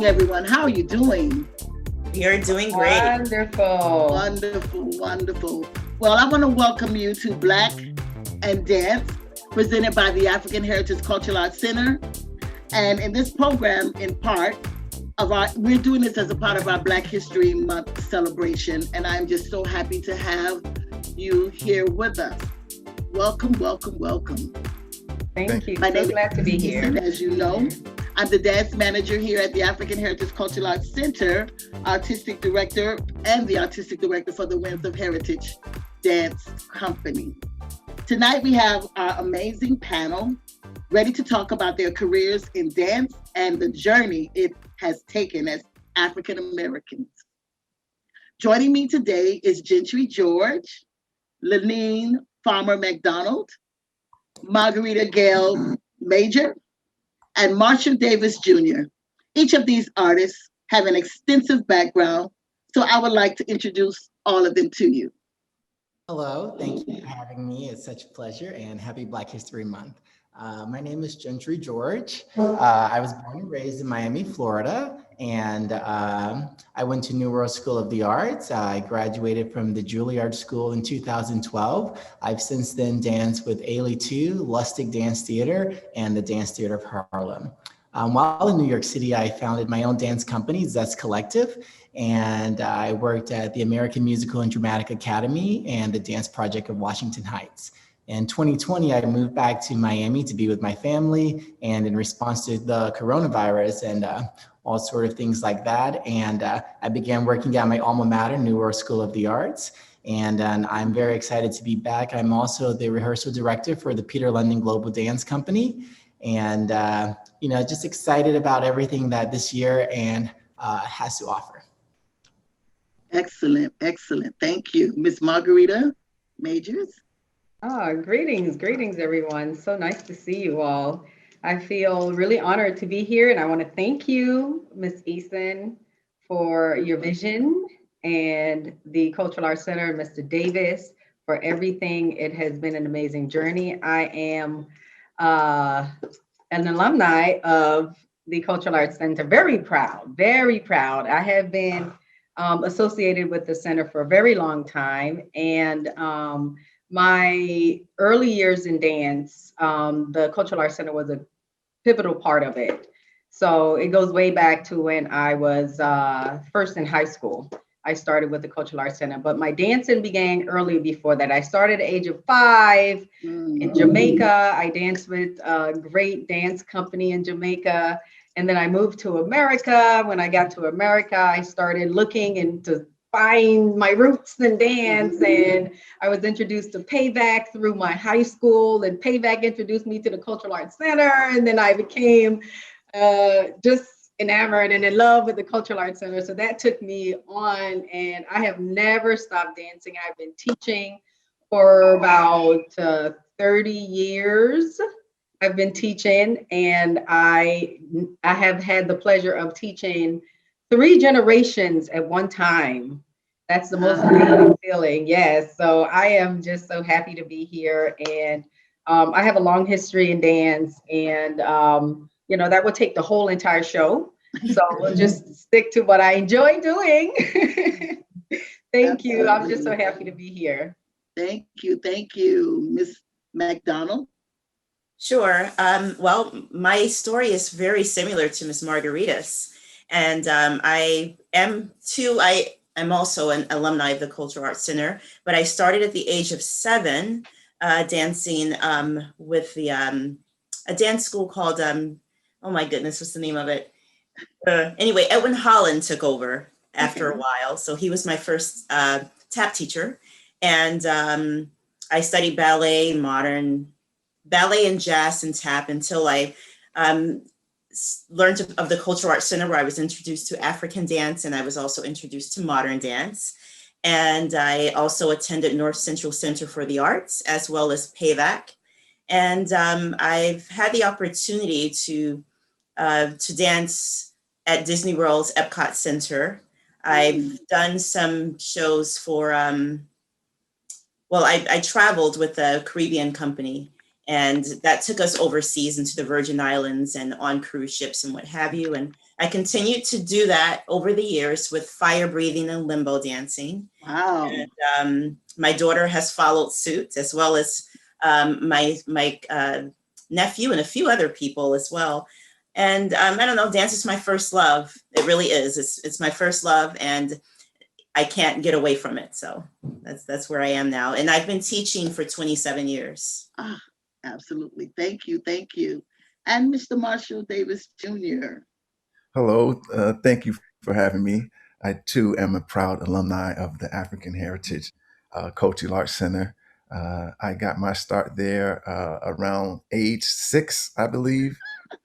everyone. How are you doing? You're doing great. Wonderful. Wonderful, wonderful. Well, I want to welcome you to Black and Dance, presented by the African Heritage Cultural Arts Center. And in this program, in part we're doing this as a part of our Black History Month celebration. And I'm just so happy to have you here with us. Welcome, welcome, welcome. Thank you. So glad to be here. As you know, I'm the dance manager here at the African Heritage Cultural Arts Center, artistic director, and the artistic director for the Winds of Heritage Dance Company. Tonight we have our amazing panel ready to talk about their careers in dance and the journey it has taken as African Americans. Joining me today is Gentry George, Lineen McDonald, Marguerita Gayle-Major, and Marshall Davis Jr. Each of these artists have an extensive background, so I would like to introduce all of them to you. Hello, thank you for having me. It's such a pleasure, and happy Black History Month. My name is Gentry George. I was born and raised in Miami, Florida, and I went to New World School of the Arts. I graduated from the Juilliard School in 2012. I've since then danced with Ailey 2, Lustig Dance Theater, and the Dance Theater of Harlem. While in New York City, I founded my own dance company, Zest Collective, and I worked at the American Musical and Dramatic Academy and the Dance Project of Washington Heights. In 2020, I moved back to Miami to be with my family, and in response to the coronavirus and all sort of things like that. And I began working at my alma mater, New World School of the Arts. And I'm very excited to be back. I'm also the rehearsal director for the Peter London Global Dance Company. And, just excited about everything that this year and has to offer. Excellent, excellent. Thank you. Ms. Marguerita Majors. Greetings, everyone. So nice to see you all. I feel really honored to be here, and I want to thank you, Ms. Eason, for your vision, and the Cultural Arts Center, Mr. Davis, for everything. It has been an amazing journey. I am an alumni of the Cultural Arts Center. Very proud, very proud. I have been associated with the center for a very long time, and my early years in dance, the Cultural Arts Center was a pivotal part of it. So it goes way back to when I was first in high school. I started with the Cultural Arts Center, but my dancing began early before that. I started at the age of 5 in Jamaica. I danced with a great dance company in Jamaica. And then I moved to America. When I got to America, I started looking into find my roots in dance, and I was introduced to Payback through my high school, and Payback introduced me to the Cultural Arts Center, and then I became just enamored and in love with the Cultural Arts Center. So that took me on, and I have never stopped dancing. I've been teaching for about 30 years. I've been teaching, and I have had the pleasure of teaching 3 generations at one time. That's the most amazing feeling. Yes. So I am just so happy to be here. And I have a long history in dance, and that would take the whole entire show. So we'll just stick to what I enjoy doing. Thank you. I'm just so happy to be here. Thank you. Thank you. Ms. McDonald. Sure. Well, my story is very similar to Ms. Marguerita's. And I am too, I'm also an alumni of the Cultural Arts Center, but I started at the age of 7 dancing with a dance school called, oh my goodness, what's the name of it? Anyway, Edwin Holland took over after a while. So he was my first tap teacher. And I studied ballet, modern ballet and jazz and tap until I learned of the Cultural Arts Center, where I was introduced to African dance, and I was also introduced to modern dance. And I also attended North Central Center for the Arts, as well as Payback. And I've had the opportunity to dance at Disney World's Epcot Center. I've done some shows for, I traveled with a Caribbean company, and that took us overseas into the Virgin Islands and on cruise ships and what have you. And I continued to do that over the years with fire breathing and limbo dancing. Wow. And my daughter has followed suit, as well as my nephew and a few other people as well. And I don't know, dance is my first love. It really is. It's my first love, and I can't get away from it. So that's where I am now. And I've been teaching for 27 years. Ah, absolutely. Thank you. Thank you. And Mr. Marshall Davis Jr. Hello, thank you for having me. I too am a proud alumni of the African Heritage Cultural Arts Center. I got my start there around age 6, I believe.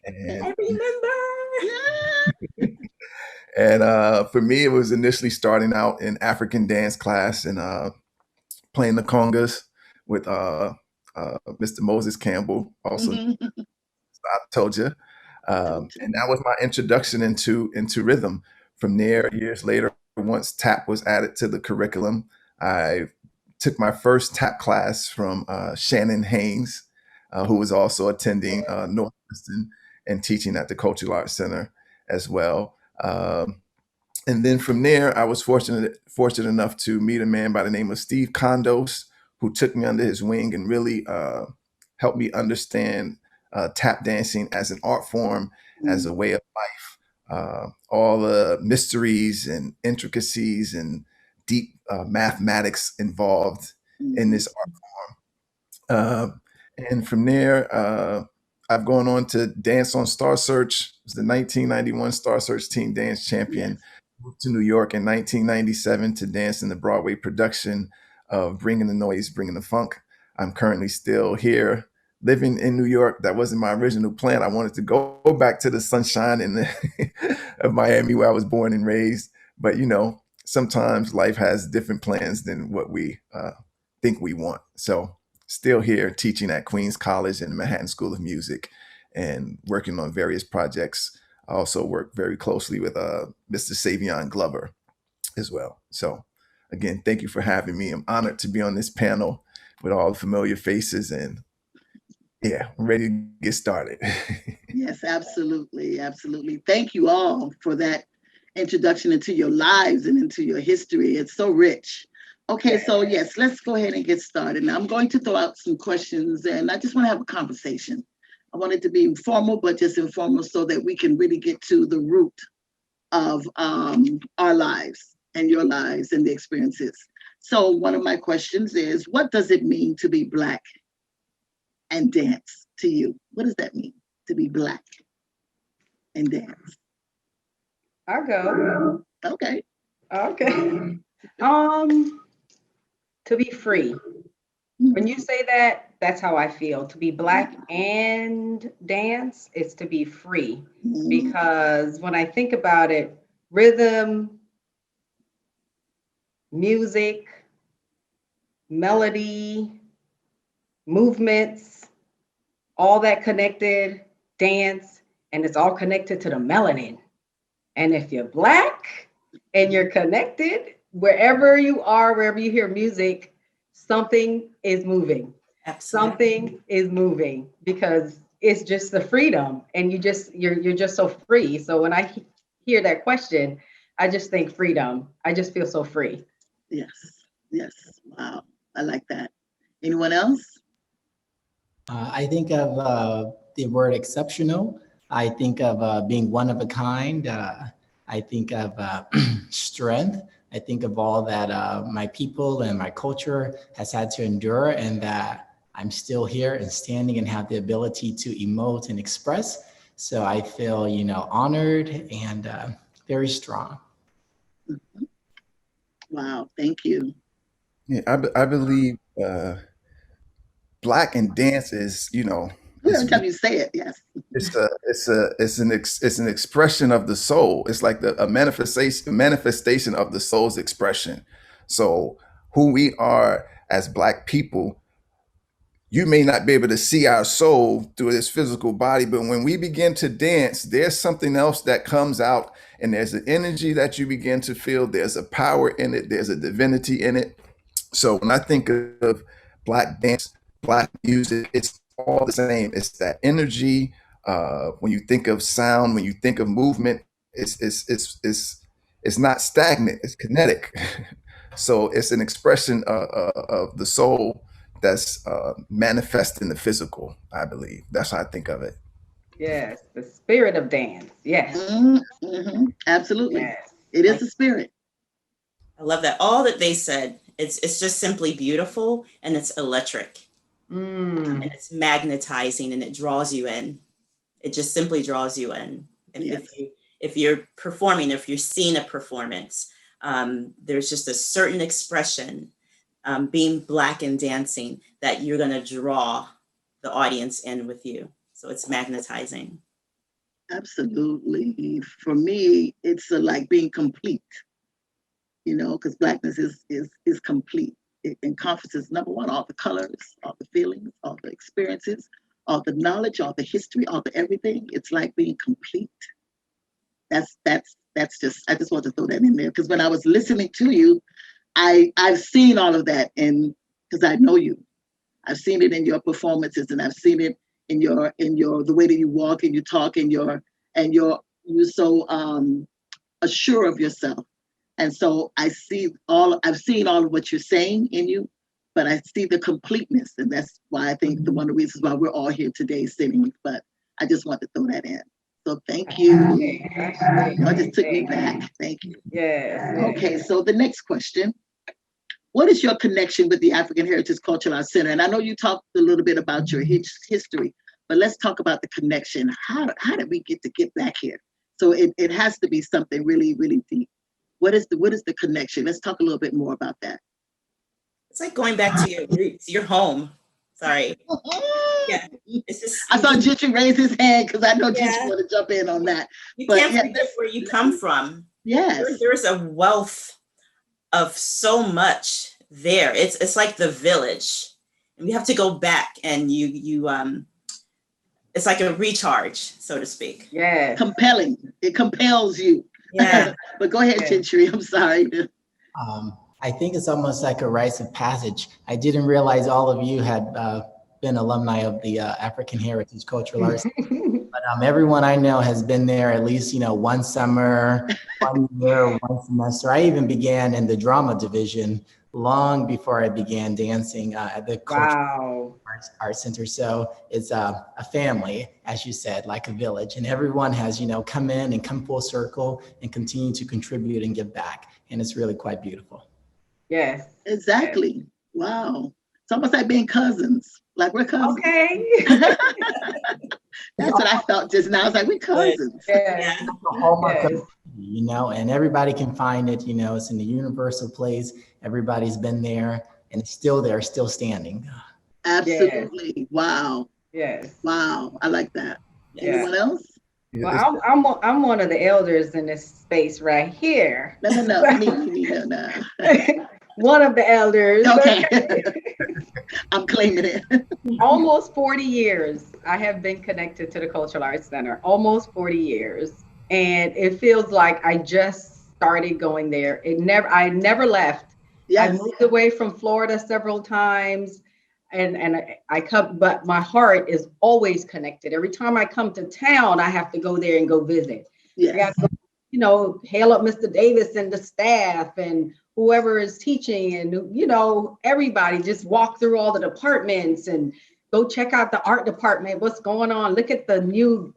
And, I remember. Yeah. and for me, it was initially starting out in African dance class and playing the congas with Mr. Moses Campbell, also Mhm. I told you. And that was my introduction into rhythm. From there, years later, once tap was added to the curriculum, I took my first tap class from Shannon Haynes, who was also attending Northwestern and teaching at the Cultural Arts Center as well. And then from there, I was fortunate enough to meet a man by the name of Steve Condos, who took me under his wing and really helped me understand tap dancing as an art form, as a way of life, all the mysteries and intricacies and deep mathematics involved in this art form. And from there, I've gone on to dance on Star Search. It was the 1991 Star Search Teen Dance Champion. Yes. Moved to New York in 1997 to dance in the Broadway production of Bringing the Noise, Bringing the Funk. I'm currently still here living in New York. That wasn't my original plan. I wanted to go back to the sunshine of Miami, where I was born and raised. But sometimes life has different plans than what we think we want. So still here teaching at Queens College and the Manhattan School of Music and working on various projects. I also work very closely with Mr. Savion Glover as well. So again, thank you for having me. I'm honored to be on this panel with all the familiar faces, and yeah, I'm ready to get started. Yes, absolutely. Absolutely. Thank you all for that introduction into your lives and into your history. It's so rich. Okay, so yes, let's go ahead and get started. Now, I'm going to throw out some questions, and I just want to have a conversation. I want it to be informal, but just informal so that we can really get to the root of our lives and your lives and the experiences. So one of my questions is, what does it mean to be Black and dance to you? What does that mean to be Black and dance? I'll go. Okay. Okay. To be free. When you say that, that's how I feel. To be Black and dance is to be free. Because when I think about it, rhythm, music, melody, movements, all that connected, dance, and it's all connected to the melanin. And if you're Black and you're connected, wherever you are, wherever you hear music, something is moving. Absolutely. Something is moving because it's just the freedom, and you're just so free. So when I hear that question, I just think freedom. I just feel so free. Yes. Yes. Wow. I like that. Anyone else? I think of the word exceptional. I think of being one of a kind. I think of strength. I think of all that my people and my culture has had to endure, and that I'm still here and standing and have the ability to emote and express. So I feel, honored and very strong. Wow. Thank you. Yeah, I believe Black and dance is, Every time you say it, yes. it's an expression of the soul. It's like a manifestation of the soul's expression. So who we are as Black people, you may not be able to see our soul through this physical body, but when we begin to dance, there's something else that comes out, and there's an energy that you begin to feel. There's a power in it. There's a divinity in it. So when I think of Black dance, Black music, it's all the same. It's that energy. When you think of sound, when you think of movement, it's not stagnant, it's kinetic. So it's an expression of the soul that's manifest in the physical, I believe. That's how I think of it. Yes, the spirit of dance. Yes, Absolutely. yes. It is a spirit. I love that. All that they said, it's just simply beautiful, and it's electric, and it's magnetizing, and it draws you in. It just simply draws you in. If you're performing, if you're seeing a performance, there's just a certain expression, being Black and dancing, that you're going to draw the audience in with you. So it's magnetizing. Absolutely. For me, it's like being complete, because Blackness is complete. It encompasses, number one, all the colors, all the feelings, all the experiences, all the knowledge, all the history, all the everything. It's like being complete. That's just, I just want to throw that in there, because when I was listening to you, I've seen all of that, and because I know you, I've seen it in your performances, and I've seen it in your the way that you walk and you talk, and you're so assured of yourself. And so I've seen all of what you're saying in you, but I see the completeness, and that's why I think one of the reasons why we're all here today sitting. But I just want to throw that in. So thank you. That just took me back. Thank you. Yes. Okay, so the next question. What is your connection with the African Heritage Cultural Arts Center? And I know you talked a little bit about your history, but let's talk about the connection. How did we get back here? So it has to be something really, really deep. What is the connection? Let's talk a little bit more about that. It's like going back to your roots, your home. Sorry. Yeah. It's just, I saw Gentry raise his hand, because I know Gentry want to jump in on that. You can't forget where you come from. Yes. There's a wealth of so much there. It's like the village, and you have to go back, and you it's like a recharge, so to speak. Yeah. Compelling. It compels you. Yeah. But go ahead, Gentry. I'm sorry. I think it's almost like a rites of passage. I didn't realize all of you had been alumni of the African Heritage Cultural Arts. But everyone I know has been there at least, one summer, 1 year, 1 semester. I even began in the drama division long before I began dancing at the Cultural Arts Center. So it's a family, as you said, like a village, and everyone has, come in and come full circle and continue to contribute and give back. And it's really quite beautiful. Yes. Exactly. Yes. Wow. It's almost like being cousins. Like we're cousins. Okay. That's what I felt just now. I was like, we're cousins. Yeah. And everybody can find it, it's in the universal place. Everybody's been there, and it's still there, still standing. Absolutely. Yes. Wow. Yes. Wow. I like that. Anyone else? Well, I'm one of the elders in this space right here. No. One of the elders. Okay. I'm claiming it. Almost 40 years I have been connected to the Cultural Arts Center. Almost 40 years. And it feels like I just started going there. I never left. Yes. I moved away from Florida several times. And I come, but my heart is always connected. Every time I come to town, I have to go there and go visit. Yes. I got to go, hail up Mr. Davis and the staff and whoever is teaching, and everybody, just walk through all the departments and go check out the art department. What's going on? Look at the new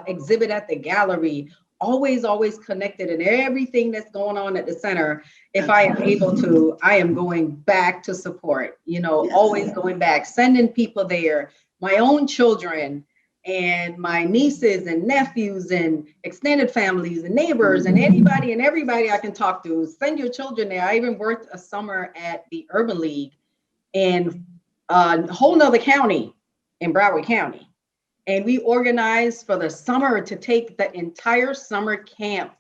exhibit at the gallery. Always connected, and everything that's going on at the center. If I am able to, I am going back to support, yes. Always going back, sending people there, my own children and my nieces and nephews and extended families and neighbors and anybody and everybody I can talk to. Send your children there. I even worked a summer at the Urban League in a whole nother county in Broward County. And we organized for the summer to take the entire summer camp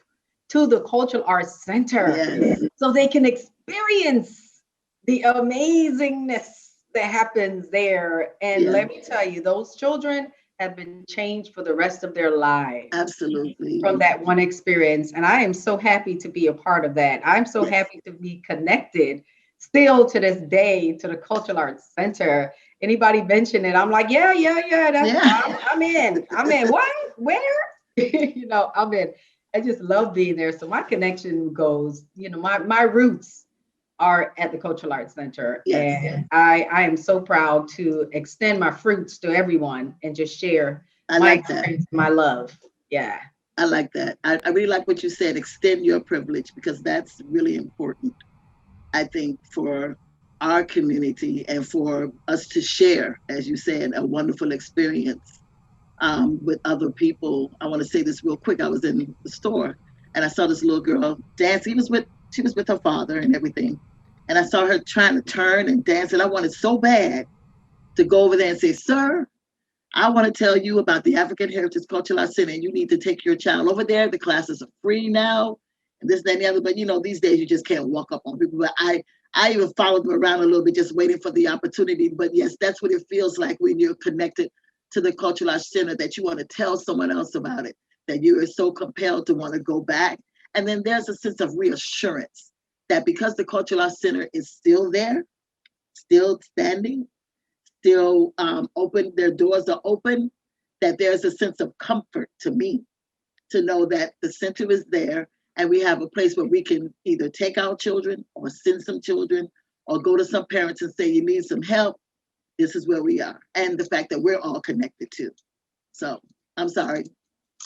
to the Cultural Arts Center, yes. So they can experience the amazingness that happens there. And yes. Let me tell you, those children have been changed for the rest of their lives. Absolutely. From that one experience. And I am so happy to be a part of that. I'm so yes. happy to be connected still to this day to the Cultural Arts Center. Anybody mention it, I'm like, I'm in. What? Where? I'm in. I just love being there. So my connection goes, my roots are at the Cultural Arts Center. Yes. And I am so proud to extend my fruits to everyone and just share I my like that. experience, my love. Yeah. I like that. I really like what you said, extend your privilege, because that's really important, I think, for our community and for us to share, as you said, a wonderful experience with other people. I want to say this real quick. I was in the store and I saw this little girl dance. She was with her father and everything. And I saw her trying to turn and dance. And I wanted so bad to go over there and say, sir, I want to tell you about the African Heritage Cultural Arts Center, and you need to take your child over there. The classes are free now, and this, that, and the other. But these days you just can't walk up on people. But I even followed them around a little bit, just waiting for the opportunity. But yes, that's what it feels like when you're connected to the Cultural Arts Center, that you want to tell someone else about it, that you are so compelled to want to go back. And then there's a sense of reassurance that because the Cultural Arts Center is still there, still standing, still open, their doors are open, that there's a sense of comfort to me to know that the center is there and we have a place where we can either take our children or send some children or go to some parents and say, you need some help, this is where we are. And the fact that we're all connected too. So I'm sorry,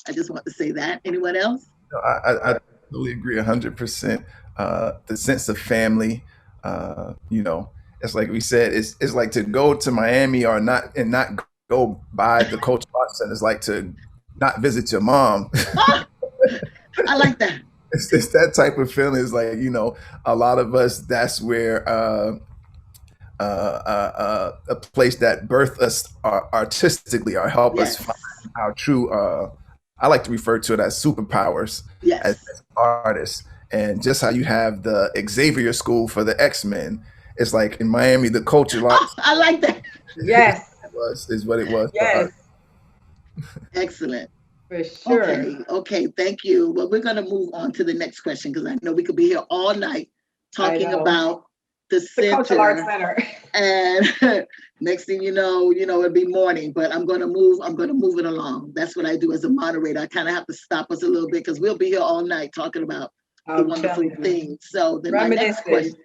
I just want to say that. Anyone else? No, I totally agree 100%. The sense of family, it's like we said, it's like to go to Miami or not and not go by the Cultural Arts Center. It's like to not visit your mom. I like that. It's that type of feeling. It's like, a lot of us, that's where a place that birthed us artistically or help us find our true, I like to refer to it as superpowers as artists. And just how you have the Xavier School for the X-Men, it's like in Miami, the Cultural Arts. I like that. Yes. is what it was. Yes. Excellent. For sure. Okay, thank you. Well, we're going to move on to the next question because I know we could be here all night talking about the center. Cultural Arts Center. And next thing you know, it'll be morning, but I'm going to move it along. That's what I do as a moderator. I kind of have to stop us a little bit because we'll be here all night talking about the wonderful things. So then my next question,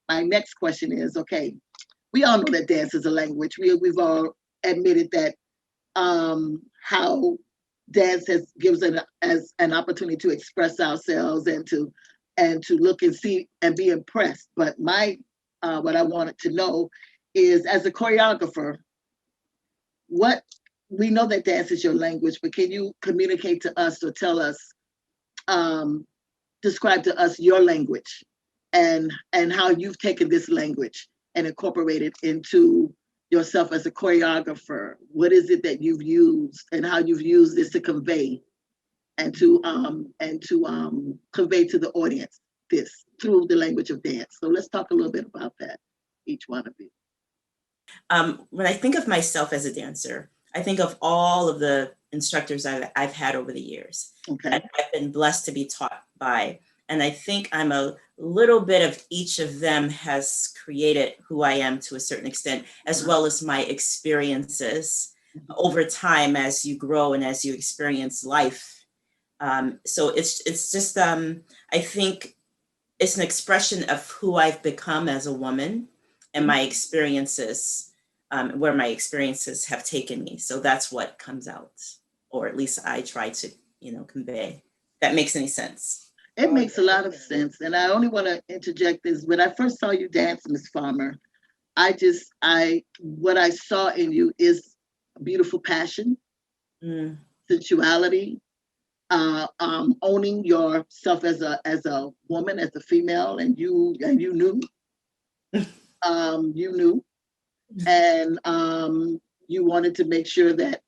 my next question is, okay, we all know that dance is a language. We've all admitted that how dance gives as an opportunity to express ourselves and to look and see and be impressed. But what I wanted to know is, as a choreographer, we know that dance is your language, but can you communicate to us or tell us, describe to us your language and how you've taken this language and incorporated into yourself as a choreographer? What is it that you've used and how you've used this to convey and to convey to the audience this through the language of dance? So let's talk a little bit about that, each one of you. When I think of myself as a dancer, I think of all of the instructors I've had over the years. Okay. That I've been blessed to be taught by. And I think I'm a little bit of each of them has created who I am to a certain extent, as well as my experiences over time as you grow and as you experience life. So it's just, I think it's an expression of who I've become as a woman and my experiences, where my experiences have taken me. So that's what comes out, or at least I try to, convey. That makes any sense. It makes a lot of sense. And I only want to interject is when I first saw you dance, Ms. Farmer, what I saw in you is beautiful passion, sensuality, owning yourself as a woman, as a female, and you knew, and you wanted to make sure that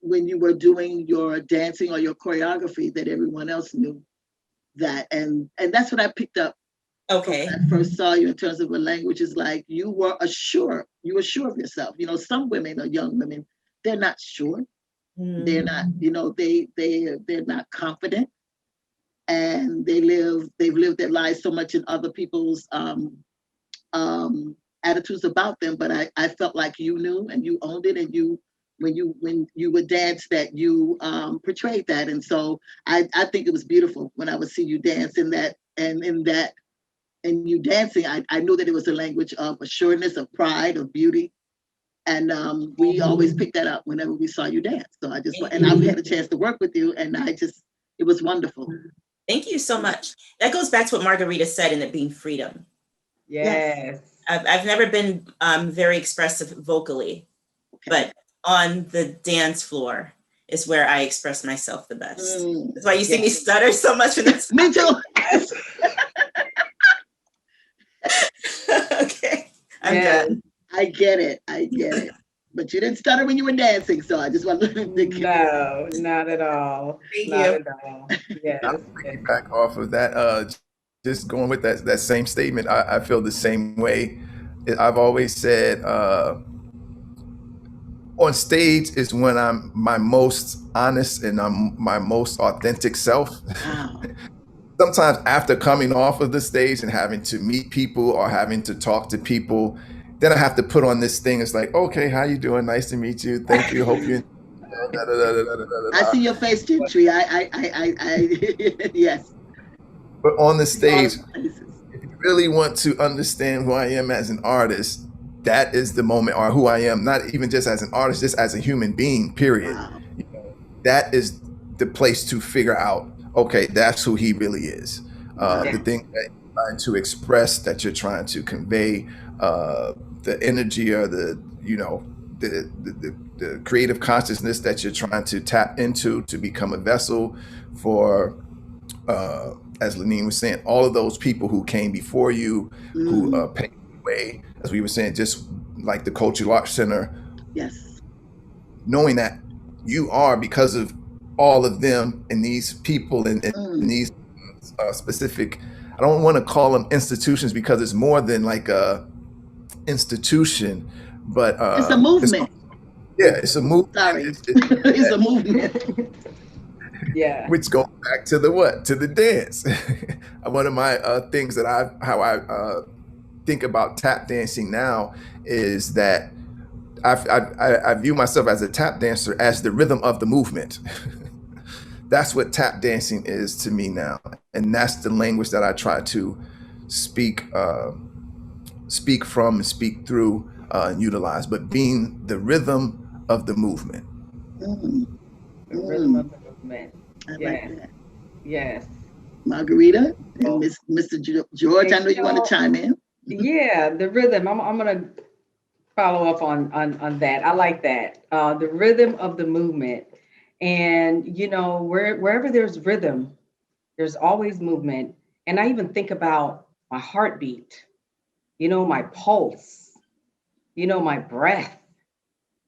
when you were doing your dancing or your choreography, that everyone else knew that, and that's what I picked up. Okay. When I first saw you in terms of a language, is like you were sure of yourself. Some women or young women, they're not sure. They're not, they're not confident, and they've lived their lives so much in other people's attitudes about them. But I felt like you knew and you owned it, and you when you would dance, that you portrayed that. And so I think it was beautiful when I would see you dance in that, and you dancing, I knew that it was a language of assuredness, of pride, of beauty. And we always picked that up whenever we saw you dance. So I had a chance to work with you, and it was wonderful. Thank you so much. That goes back to what Marguerita said in it being freedom. Yes. I've never been very expressive vocally, but on the dance floor is where I express myself the best. That's why you see me stutter so much. Me too. Okay, I'm done. I get it. But you didn't stutter when you were dancing, so I just wanted to No, not at all. Thank not you. At all. Yes. I'll piggyback off of that. Just going with that same statement, I feel the same way. I've always said on stage is when I'm my most honest and I'm my most authentic self. Wow. Sometimes after coming off of the stage and having to meet people or having to talk to people, then I have to put on this thing. It's like, okay, how you doing? Nice to meet you. Thank you. Hope you. I see your face, Gentry. I yes. But on the stage, if you really want to understand who I am as an artist, that is the moment, or who I am, not even just as an artist, just as a human being, period. Wow. That is the place to figure out, okay, that's who he really is. The thing that you're trying to express, that you're trying to convey, the energy or the creative consciousness that you're trying to tap into to become a vessel for, as Lineen was saying, all of those people who came before you, who paved the way, as we were saying, just like the Cultural Arts Center. Yes. Knowing that you are, because of all of them and these people and these specific, I don't want to call them institutions because it's more than like a institution, but it's a movement. It's a movement. Sorry. It's a movement. Yeah. Which goes back to the dance. One of my things that I think about tap dancing now is that I view myself as a tap dancer as the rhythm of the movement. That's what tap dancing is to me now, and that's the language that I try to speak from and speak through and utilize. But being the rhythm of the movement. The rhythm of the movement. I like that. Yes. Marguerita and Mr. George, I know you want to chime in. Yeah, the rhythm. I'm gonna follow up on that. I like that. The rhythm of the movement. And wherever there's rhythm, there's always movement. And I even think about my heartbeat, my pulse, my breath.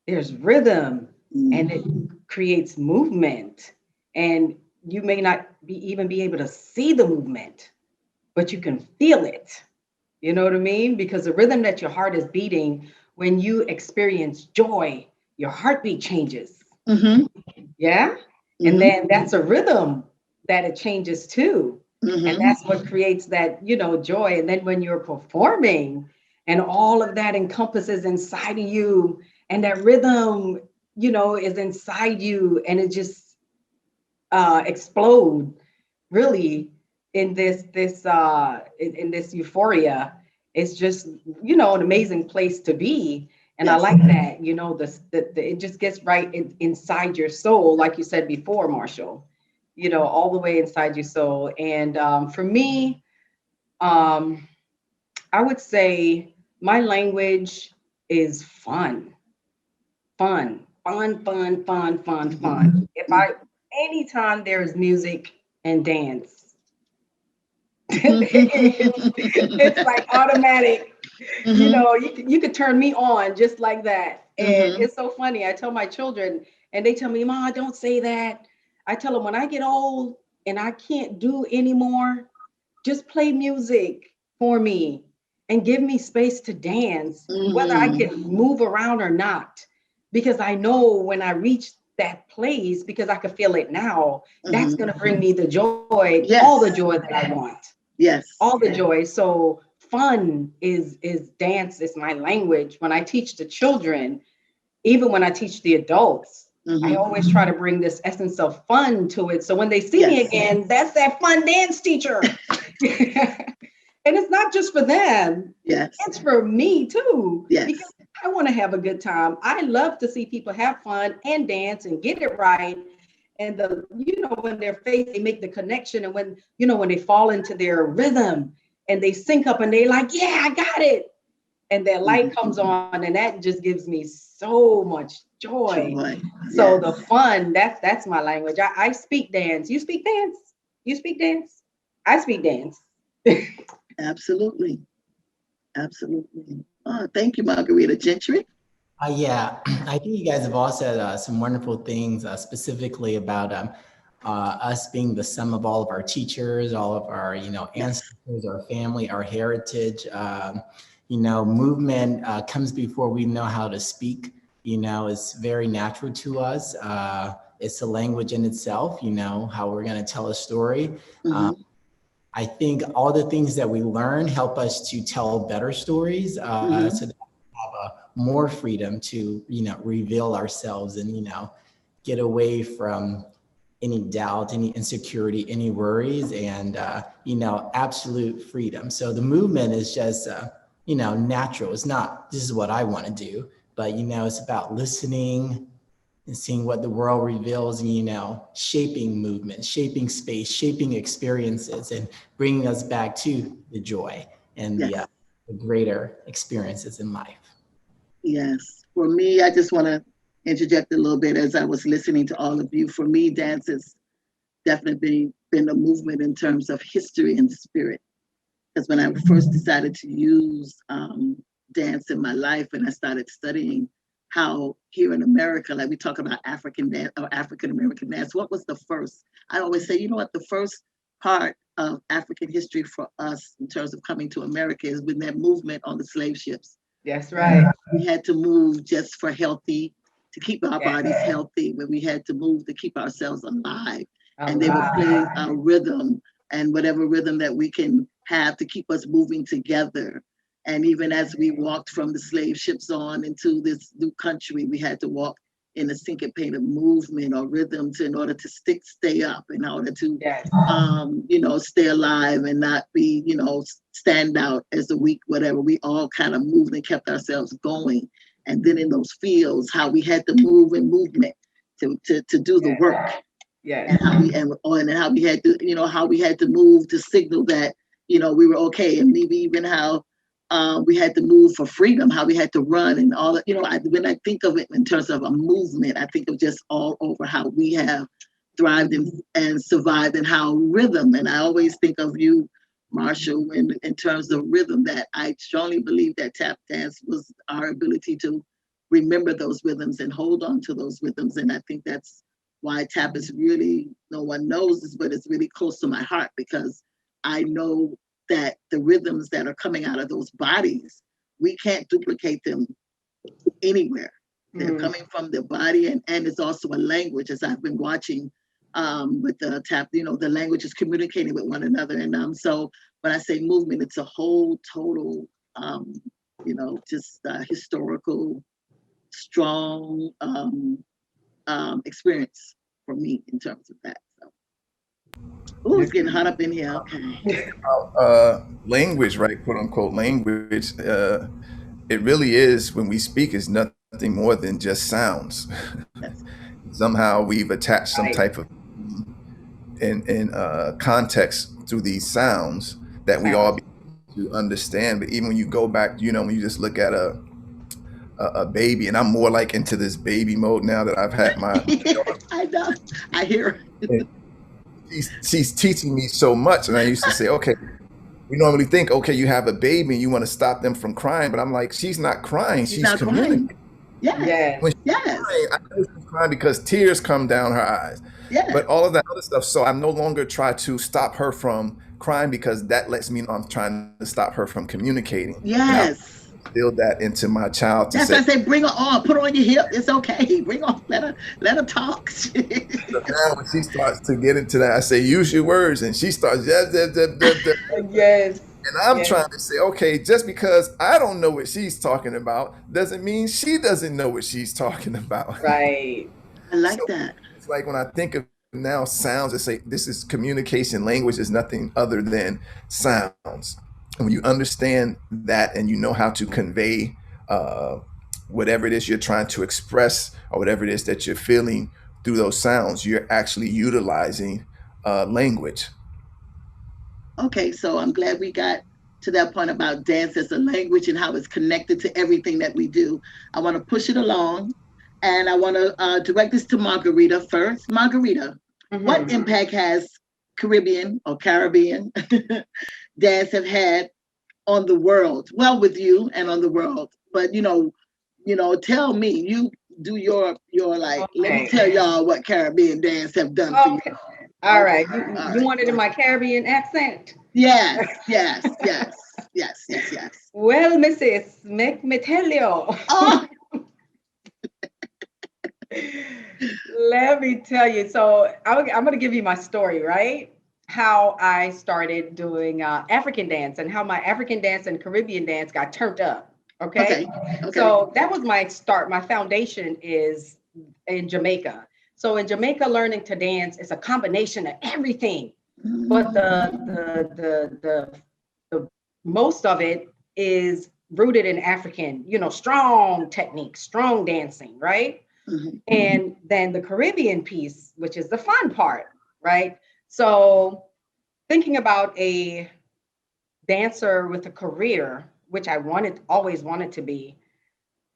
There's rhythm, and it creates movement. And you may not even be able to see the movement, but you can feel it. You know what I mean? Because the rhythm that your heart is beating, when you experience joy, your heartbeat changes. Yeah. And then that's a rhythm that it changes too. And that's what creates that, joy. And then when you're performing and all of that encompasses inside of you, and that rhythm, is inside you, and it just explode really in this euphoria. It's just, an amazing place to be. And I like that, it just gets right inside your soul, like you said before, Marshall, all the way inside your soul. And for me, I would say my language is fun. Anytime there's music and dance, it's like automatic. You could turn me on just like that. And it's so funny. I tell my children, and they tell me, "Ma, don't say that." I tell them, when I get old and I can't do anymore, just play music for me and give me space to dance, whether I can move around or not. Because I know when I reach that place, because I can feel it now, that's going to bring me the joy, all the joy that I want. Yes. All the joy. So fun is dance, is my language. When I teach the children, even when I teach the adults, Mhm. I always try to bring this essence of fun to it. So when they see me Yes. again, that's that fun dance teacher. And it's not just for them, Yes. it's for me too. Yes. Because I want to have a good time. I love to see people have fun and dance and get it right. And when their face, they make the connection. And when they fall into their rhythm and they sync up and they like, yeah, I got it. And that light comes on, and that just gives me so much joy. So Yes. the fun, that's my language. I speak dance. You speak dance? You speak dance? I speak dance. Absolutely. Absolutely. Oh, thank you, Marguerita. Gentry? Yeah, I think you guys have all said some wonderful things, specifically about us being the sum of all of our teachers, all of our, ancestors, our family, our heritage. Movement comes before we know how to speak. It's very natural to us. It's a language in itself, how we're going to tell a story. I think all the things that we learn help us to tell better stories, so that we have more freedom to, reveal ourselves and, get away from any doubt, any insecurity, any worries, and, absolute freedom. So the movement is just, natural. It's not, this is what I want to do, but, it's about listening and seeing what the world reveals, and, shaping movement, shaping space, shaping experiences, and bringing us back to the joy and the greater experiences in life. Yes. For me, I just want to interject a little bit as I was listening to all of you. For me, dance has definitely been a movement in terms of history and spirit. Because when I first decided to use dance in my life, and I started studying how here in America, like we talk about African dance or African American dance, what was the first? I always say, the first part of African history for us in terms of coming to America is when that movement on the slave ships. That's right. We had to move just for to keep our bodies healthy, when we had to move to keep ourselves alive. And they were playing a rhythm, and whatever rhythm that we can have to keep us moving together. And even as we walked from the slave ships on into this new country, we had to walk in a syncopated movement or rhythms in order to stay up, in order to, stay alive and not be, stand out as a weak, whatever. We all kind of moved and kept ourselves going. And then in those fields, how we had to move in movement to do the work. And how we had to, how we had to move to signal that, we were okay. And maybe even how we had to move for freedom, how we had to run and all that. When I think of it in terms of a movement, I think of just all over how we have thrived and survived, and how rhythm. And I always think of you, Marshall, in terms of rhythm, that I strongly believe that tap dance was our ability to remember those rhythms and hold on to those rhythms. And I think that's why tap is really, no one knows this, but it's really close to my heart, because I know that the rhythms that are coming out of those bodies, we can't duplicate them anywhere. They're coming from the body, and it's also a language, as I've been watching with the tap, the language is communicating with one another. And so when I say movement, it's a whole total, just historical, strong experience for me in terms of that. Oh, it's getting hot up in here. Okay. Language, right? "Quote unquote" language. It really is, when we speak, is nothing more than just sounds. Somehow we've attached some type of in context to these sounds that we all be able to understand. But even when you go back, when you just look at a baby, and I'm more like into this baby mode now that I've had my I know. I hear her. She's teaching me so much. And I used to say, okay, we normally think, okay, you have a baby and you want to stop them from crying, but I'm like, she's not crying, she's not communicating. Crying. Yes. When she's crying, I know she's crying because tears come down her eyes. But all of that other stuff, so I no longer try to stop her from crying, because that lets me know I'm trying to stop her from communicating. Yes. Build that into my child. That's why I say, bring her on, put her on your hip. It's okay. Bring her, let her talk. So now when she starts to get into that, I say, use your words, and she starts. Yes. And I'm Yes. trying to say, okay, just because I don't know what she's talking about doesn't mean she doesn't know what she's talking about. Right. I So like that. it's like when I think of now sounds, I say this is communication. Language is nothing other than sounds. And when you understand that and you know how to convey uh, whatever it is you're trying to express or whatever it is that you're feeling through those sounds, you're actually utilizing language. Okay, so I'm glad we got to that point about dance as a language and how it's connected to everything that we do. I want to push it along, and I want to direct this to Marguerita first. Marguerita, what Mhm. impact has Caribbean dance have had on the world? Well, with you and on the world, but tell me. You do your like. Let me Okay. tell y'all what Caribbean dance have done for you. Okay. All Okay, right. all You right. want it in my Caribbean accent? Yes, yes, yes, yes, yes, yes. Well, Mrs. Make me tell you. Oh, Let me tell you. So I'm going to give you my story, right? How I started doing African dance and how my African dance and Caribbean dance got turned up. Okay. okay, okay. So that was my start. My foundation is in Jamaica. So in Jamaica, learning to dance is a combination of everything. But the most of it is rooted in African, strong technique, strong dancing, right? Mhm. And then the Caribbean piece, which is the fun part, right? So thinking about a dancer with a career, which always wanted to be,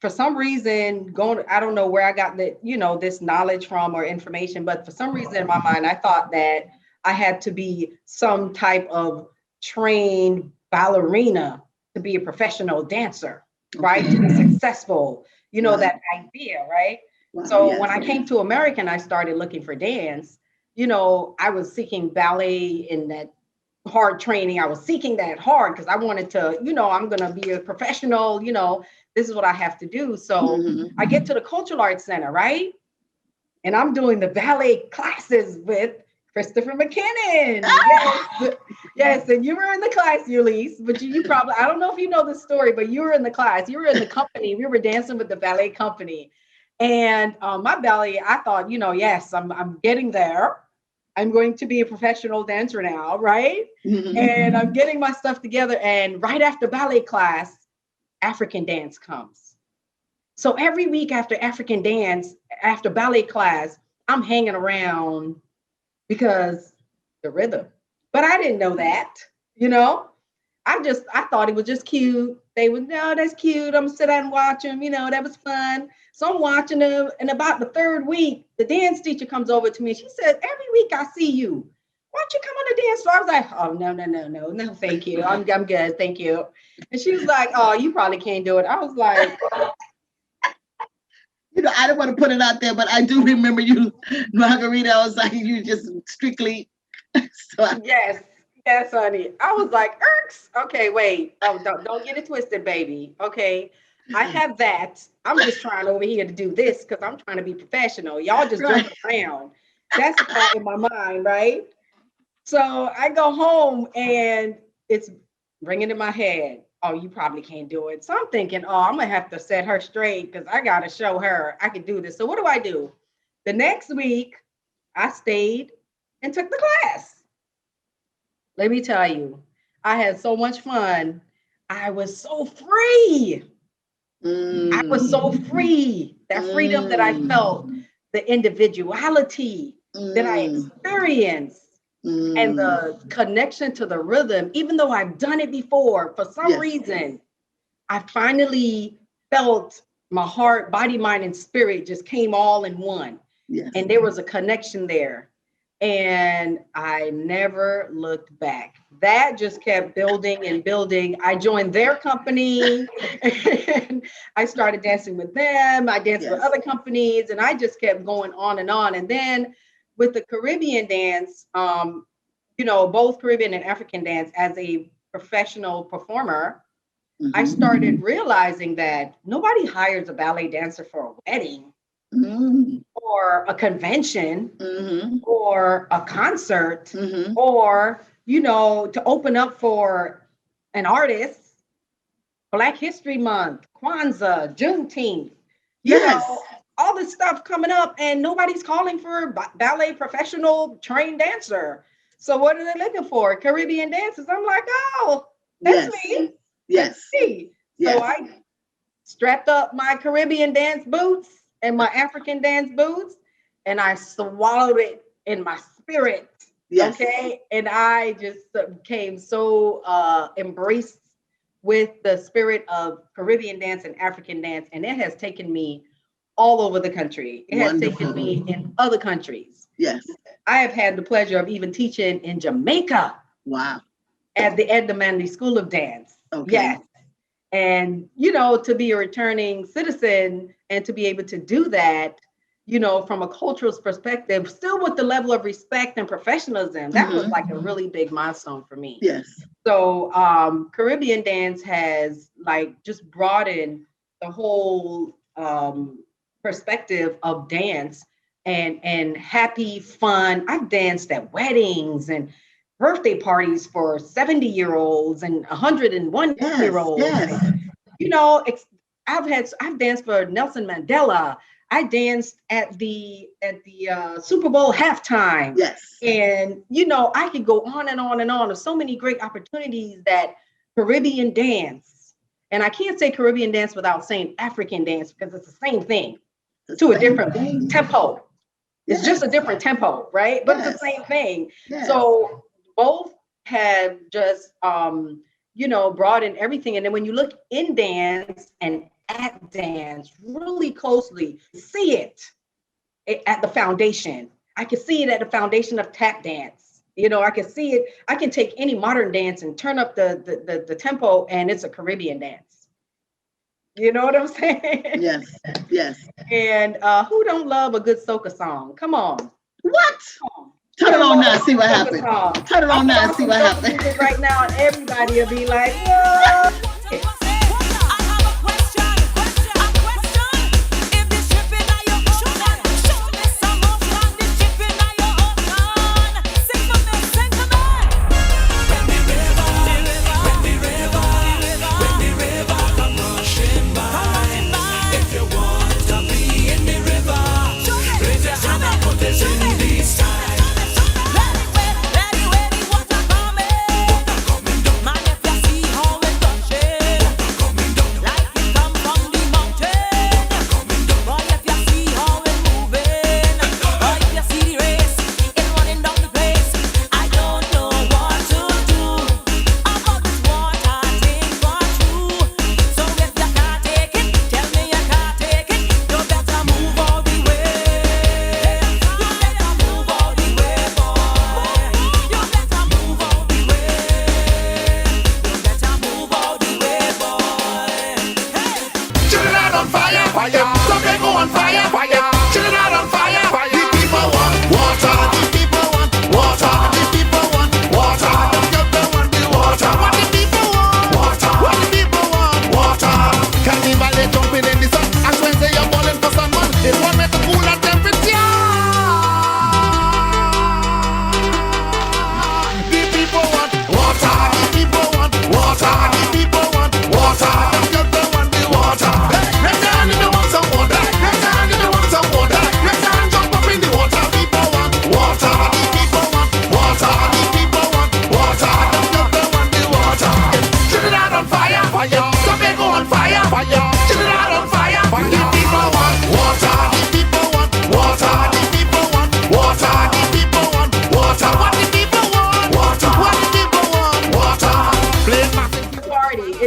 for some reason, I don't know where I got this knowledge from or information, but for some reason in my mind, I thought that I had to be some type of trained ballerina to be a professional dancer, right? Okay. To be successful, Wow. that idea, right? Wow. So when Yes. I came to America and I started looking for dance, I was seeking ballet in that hard training. I was seeking that hard because I wanted to, I'm going to be a professional, this is what I have to do. So Mhm. I get to the Cultural Arts Center, right? And I'm doing the ballet classes with Christopher McKinnon. Yes. Yes. And you were in the class, Eulyce, but you probably, I don't know if you know the story, but you were in the class. You were in the company. We were dancing with the ballet company. And my ballet, I thought, yes, I'm getting there. I'm going to be a professional dancer now, right? Mhm. And I'm getting my stuff together. And right after ballet class, African dance comes. So every week after African dance, after ballet class, I'm hanging around because the rhythm. But I didn't know that, you know. I thought it was just cute. They would, no, that's cute. I'm gonna sit down and watch them, that was fun. So I'm watching them, and about the third week, the dance teacher comes over to me. She said, every week I see you. Why don't you come on the dance floor? I was like, oh, no, thank you. I'm good, thank you. And she was like, oh, you probably can't do it. I was like, I don't want to put it out there, but I do remember you, Margarita. I was like, you just strictly. So yes, yes, honey. I was like, irks. Okay, wait. Oh, don't get it twisted, baby. Okay. I have that. I'm just trying over here to do this because I'm trying to be professional. Y'all just right. jumping around. That's the part in my mind, right? So I go home and it's ringing in my head. Oh, you probably can't do it. So I'm thinking, oh, I'm gonna have to set her straight because I gotta show her I can do this. So what do I do? The next week, I stayed and took the class. Let me tell you, I had so much fun. I was so free. I was so Mm. free. That freedom that I felt, Mm. the individuality that I Mm. experienced, and Mm. the connection to the rhythm, even though I've done it before, for some Yes. reason, I finally felt my heart, body, mind, and spirit just came all in one. Yes. And there was a connection there. And I never looked back. That just kept building and building. I joined their company and I started dancing with them. I danced with Yes. other companies and I just kept going on and on. And then with the Caribbean dance, both Caribbean and African dance as a professional performer, I Mhm. started realizing that nobody hires a ballet dancer for a wedding Mm. or a convention Mhm. or a concert Mhm. or, to open up for an artist, Black History Month, Kwanzaa, Juneteenth, Yes. all this stuff coming up, and nobody's calling for ballet professional trained dancer. So what are they looking for? Caribbean dancers. I'm like, oh, that's me. Yes. That's me. Yes. So I strapped up my Caribbean dance boots and my African dance boots, and I swallowed it in my spirit. Yes. Okay. And I just became so embraced with the spirit of Caribbean dance and African dance. And it has taken me all over the country. It has taken me in other countries. Yes. I have had the pleasure of even teaching in Jamaica. Wow. At the Ed Manley School of Dance. Okay. Yes. And, to be a returning citizen and to be able to do that, from a cultural perspective, still with the level of respect and professionalism, that was like a really big milestone for me. Yes. So Caribbean dance has like just broadened the whole perspective of dance and happy, fun. I've danced at weddings and birthday parties for 70-year-olds and 101-year-olds. Yes. I've danced for Nelson Mandela. I danced at the Super Bowl halftime. Yes. And I could go on and on and on. There's so many great opportunities that Caribbean dance, and I can't say Caribbean dance without saying African dance, because it's the same thing to a different tempo. It's just a different tempo, right? But it's the same thing. Yes. So both have just brought in everything. And then when you look in dance and at dance really closely, see it at the foundation. I can see it at the foundation of tap dance. I can see it. I can take any modern dance and turn up the tempo, and it's a Caribbean dance. You know what I'm saying? Yes. Yes. And who don't love a good soca song? Come on. What? Come on. Turn it on now, see what happens. Turn it on now, see what happens. Right now, and everybody will be like, whoa.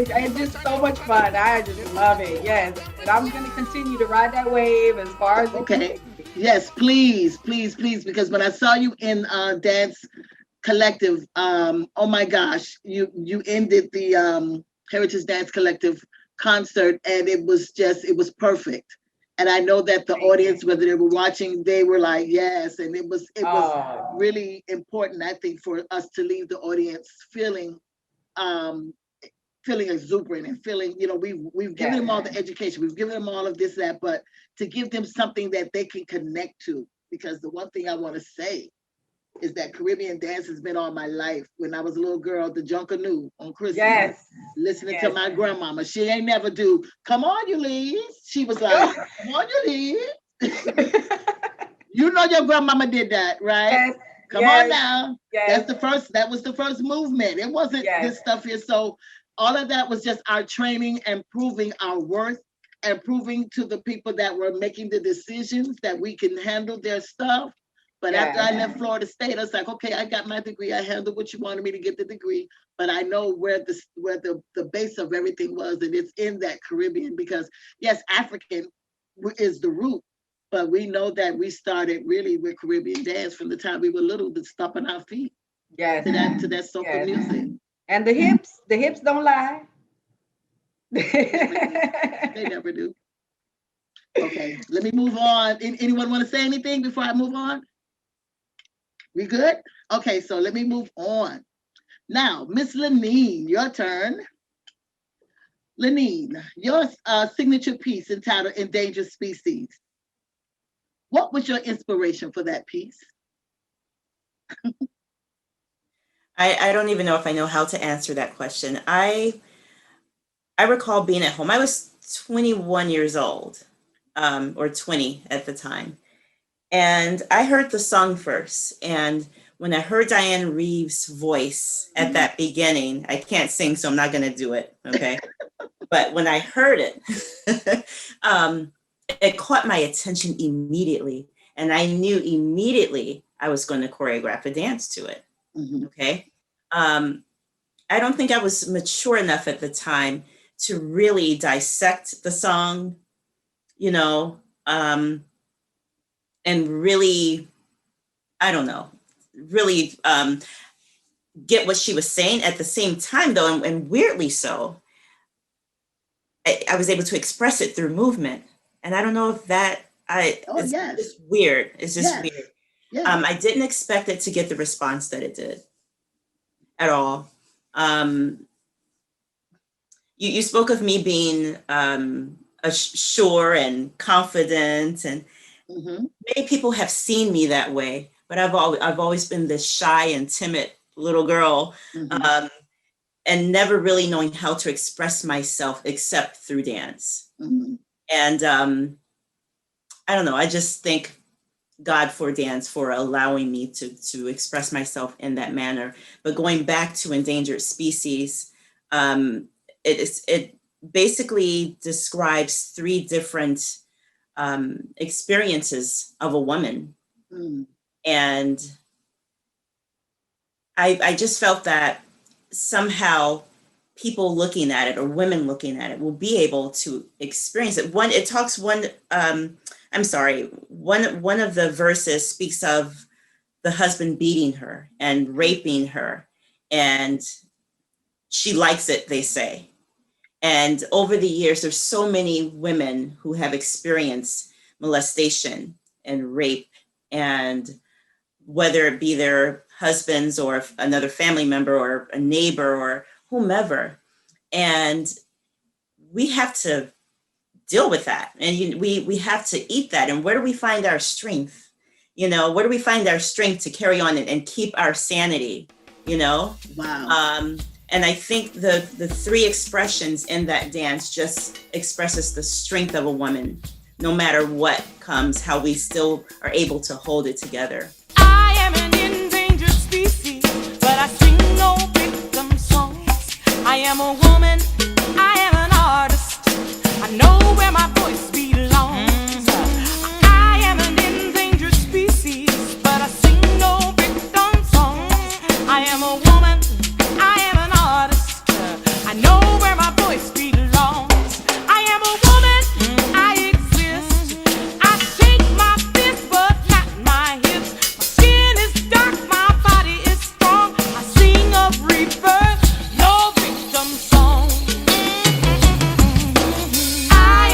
It's just so much fun. I just love it. Yes. And I'm going to continue to ride that wave as far as okay. Yes, please, please, please. Because when I saw you in Dance Collective, oh my gosh, you ended the Heritage Dance Collective concert, and it was perfect. And I know that the audience, whether they were watching, they were like, yes. And it was really important, I think, for us to leave the audience feeling exuberant and feeling, we've given them all the education, we've given them all of this, that, but to give them something that they can connect to. Because the one thing I want to say is that Caribbean dance has been all my life. When I was a little girl, the Junkanoo on Christmas, Yes. listening Yes. to my grandmama. She ain't never do, come on, Eulyce. She was like, come on, Eulyce. You know your grandmama did that, right? Yes. Come yes. on now. Yes. That was the first movement. It wasn't Yes. this stuff here. So all of that was just our training and proving our worth and proving to the people that were making the decisions that we can handle their stuff. But after I left Florida State, I was like, okay, I got my degree. I handled what you wanted me to get the degree. But I know where the base of everything was, and it's in that Caribbean, because yes, African is the root. But we know that we started really with Caribbean dance from the time we were little, to stomping our feet Yes. to that soca music. And the hips don't lie. They never do. Okay, let me move on. Anyone want to say anything before I move on? We good? Okay, so let me move on. Now, Miss Lineen, your turn. Lineen, your signature piece entitled Endangered Species. What was your inspiration for that piece? I don't even know if I know how to answer that question. I recall being at home. I was 21 years old, or 20 at the time. And I heard the song first. And when I heard Diane Reeves' voice at that beginning, I can't sing, so I'm not going to do it. Okay. But when I heard it, it caught my attention immediately. And I knew immediately I was going to choreograph a dance to it. Okay. I don't think I was mature enough at the time to really dissect the song, you know, and really, I don't know, really get what she was saying. At the same time, though, and weirdly so, I was able to express it through movement. And I don't know if that, it's just weird. It's just weird. Yes. I didn't expect it to get the response that it did at all. You spoke of me being sure and confident, and many people have seen me that way, but I've always been this shy and timid little girl, and never really knowing how to express myself except through dance. And I don't know, I just thank God for dance for allowing me to express myself in that manner. But going back to Endangered Species, it basically describes 3 different experiences of a woman. And I just felt that somehow people looking at it, or women looking at it, will be able to experience it. One of the verses speaks of the husband beating her and raping her, and she likes it, they say. And over the years, there's so many women who have experienced molestation and rape, and whether it be their husbands or another family member or a neighbor or whomever. And we have to deal with that. And we have to eat that. And where do we find our strength? You know, where do we find our strength to carry on and keep our sanity, you know? Wow. And I think the 3 expressions in that dance just expresses the strength of a woman, no matter what comes, how we still are able to hold it together. I am an endangered species, but I sing no victim songs. I am a woman, I am an artist. I know where my voice belongs. I am an endangered species, but I sing no victim songs. I am a woman, I am an artist. I know where my voice belongs. I am a woman, I exist. I shake my fist, but not my hips. My skin is dark, my body is strong. I sing of rebirth, no victim song. I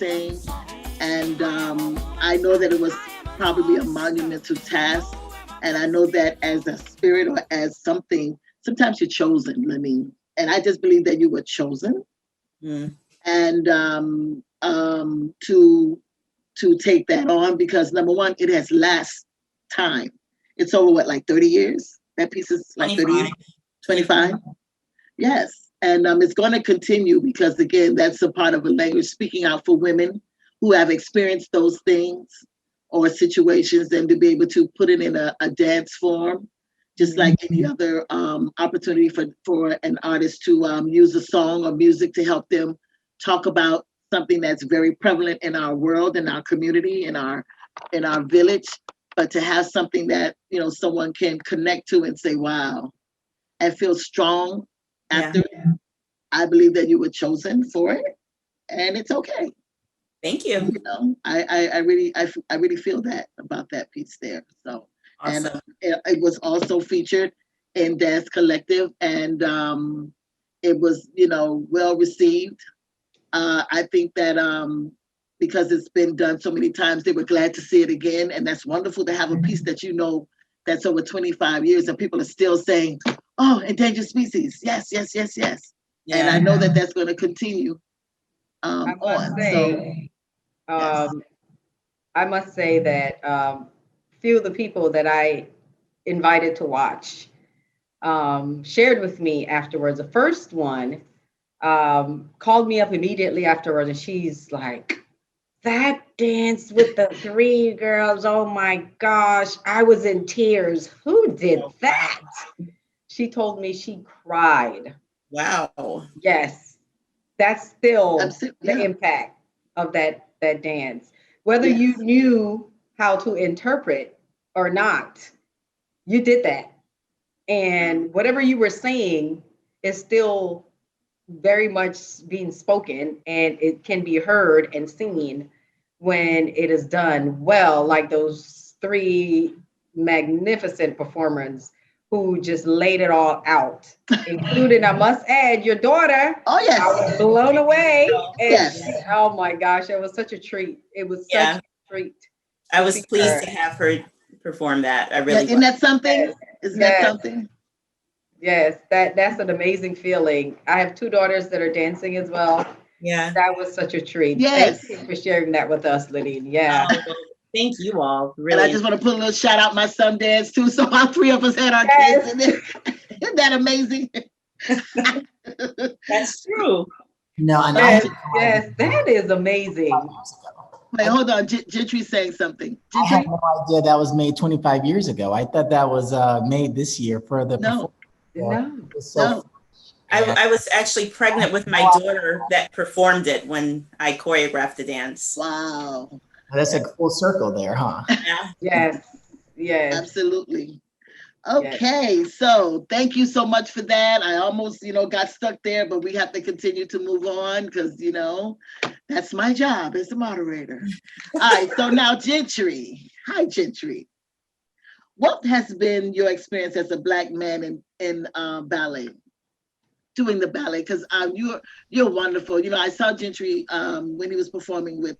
same. And I know that it was probably a monumental task. And I know that as a spirit or as something, sometimes you're chosen, Lineen. And I just believe that you were chosen. Mm. And to take that on, because number one, it has last time. It's over what, like 30 years? That piece is like 30 years? 25? Yes. And it's going to continue because, again, that's a part of a language speaking out for women who have experienced those things or situations, and to be able to put it in a dance form, just like any other opportunity for an artist to use a song or music to help them talk about something that's very prevalent in our world, in our community, in our village, but to have something that, you know, someone can connect to and say, wow, and feel strong after it. I believe that you were chosen for it, and it's okay. Thank you. You know, I really feel that about that piece there. So, Awesome. and it was also featured in Dance Collective, and it was, you know, well received. I think that because it's been done so many times, they were glad to see it again, and that's wonderful to have a piece that, you know, that's over 25 years and people are still saying, "Oh, endangered species, yes, yes, yes, yes." Yeah. And I know that that's going to continue I must on. say, Yes. I must say that few of the people that I invited to watch shared with me afterwards. The first one called me up immediately afterwards, and she's like, "That dance with the three girls, oh my gosh, I was in tears. Who did that?" She told me she cried. Wow. Yes, that's still Yeah. the impact of that dance. Whether Yes. you knew how to interpret or not, you did that. And whatever you were saying is still very much being spoken, and it can be heard and seen when it is done well, like those three magnificent performers who just laid it all out, including, I must add, your daughter. Oh, yes. I was blown away. And Yes. oh my gosh, it was such a treat. It was such a treat. I was see pleased her. to have her perform that. I Yeah, really isn't that something? Yes. Isn't Yes. that something? Yes, that's an amazing feeling. I have two daughters that are dancing as well. Yeah. That was such a treat. Yes. Thank you for sharing that with us, Lineen. Yeah. Oh, well, thank you all. And Really. I just want to put a little shout out my son dance too. So all three of us had our Yes. kids in there. Isn't that amazing? That's true. No, and Yes, that is amazing. Wait, hold on. Gentry's saying something. I had Gentry? no idea that was made 25 years ago. I thought that was made this year for the No. performance. No. No. I was actually pregnant with my daughter that performed it when I choreographed the dance. Wow. That's a full circle there, huh? Yeah. Yes. Yes. Absolutely. Okay, so thank you so much for that. I almost, got stuck there, but we have to continue to move on because, that's my job as the moderator. All right, so now Gentry. Hi, Gentry. What has been your experience as a Black man in ballet, doing the ballet? Because you're wonderful. I saw Gentry when he was performing with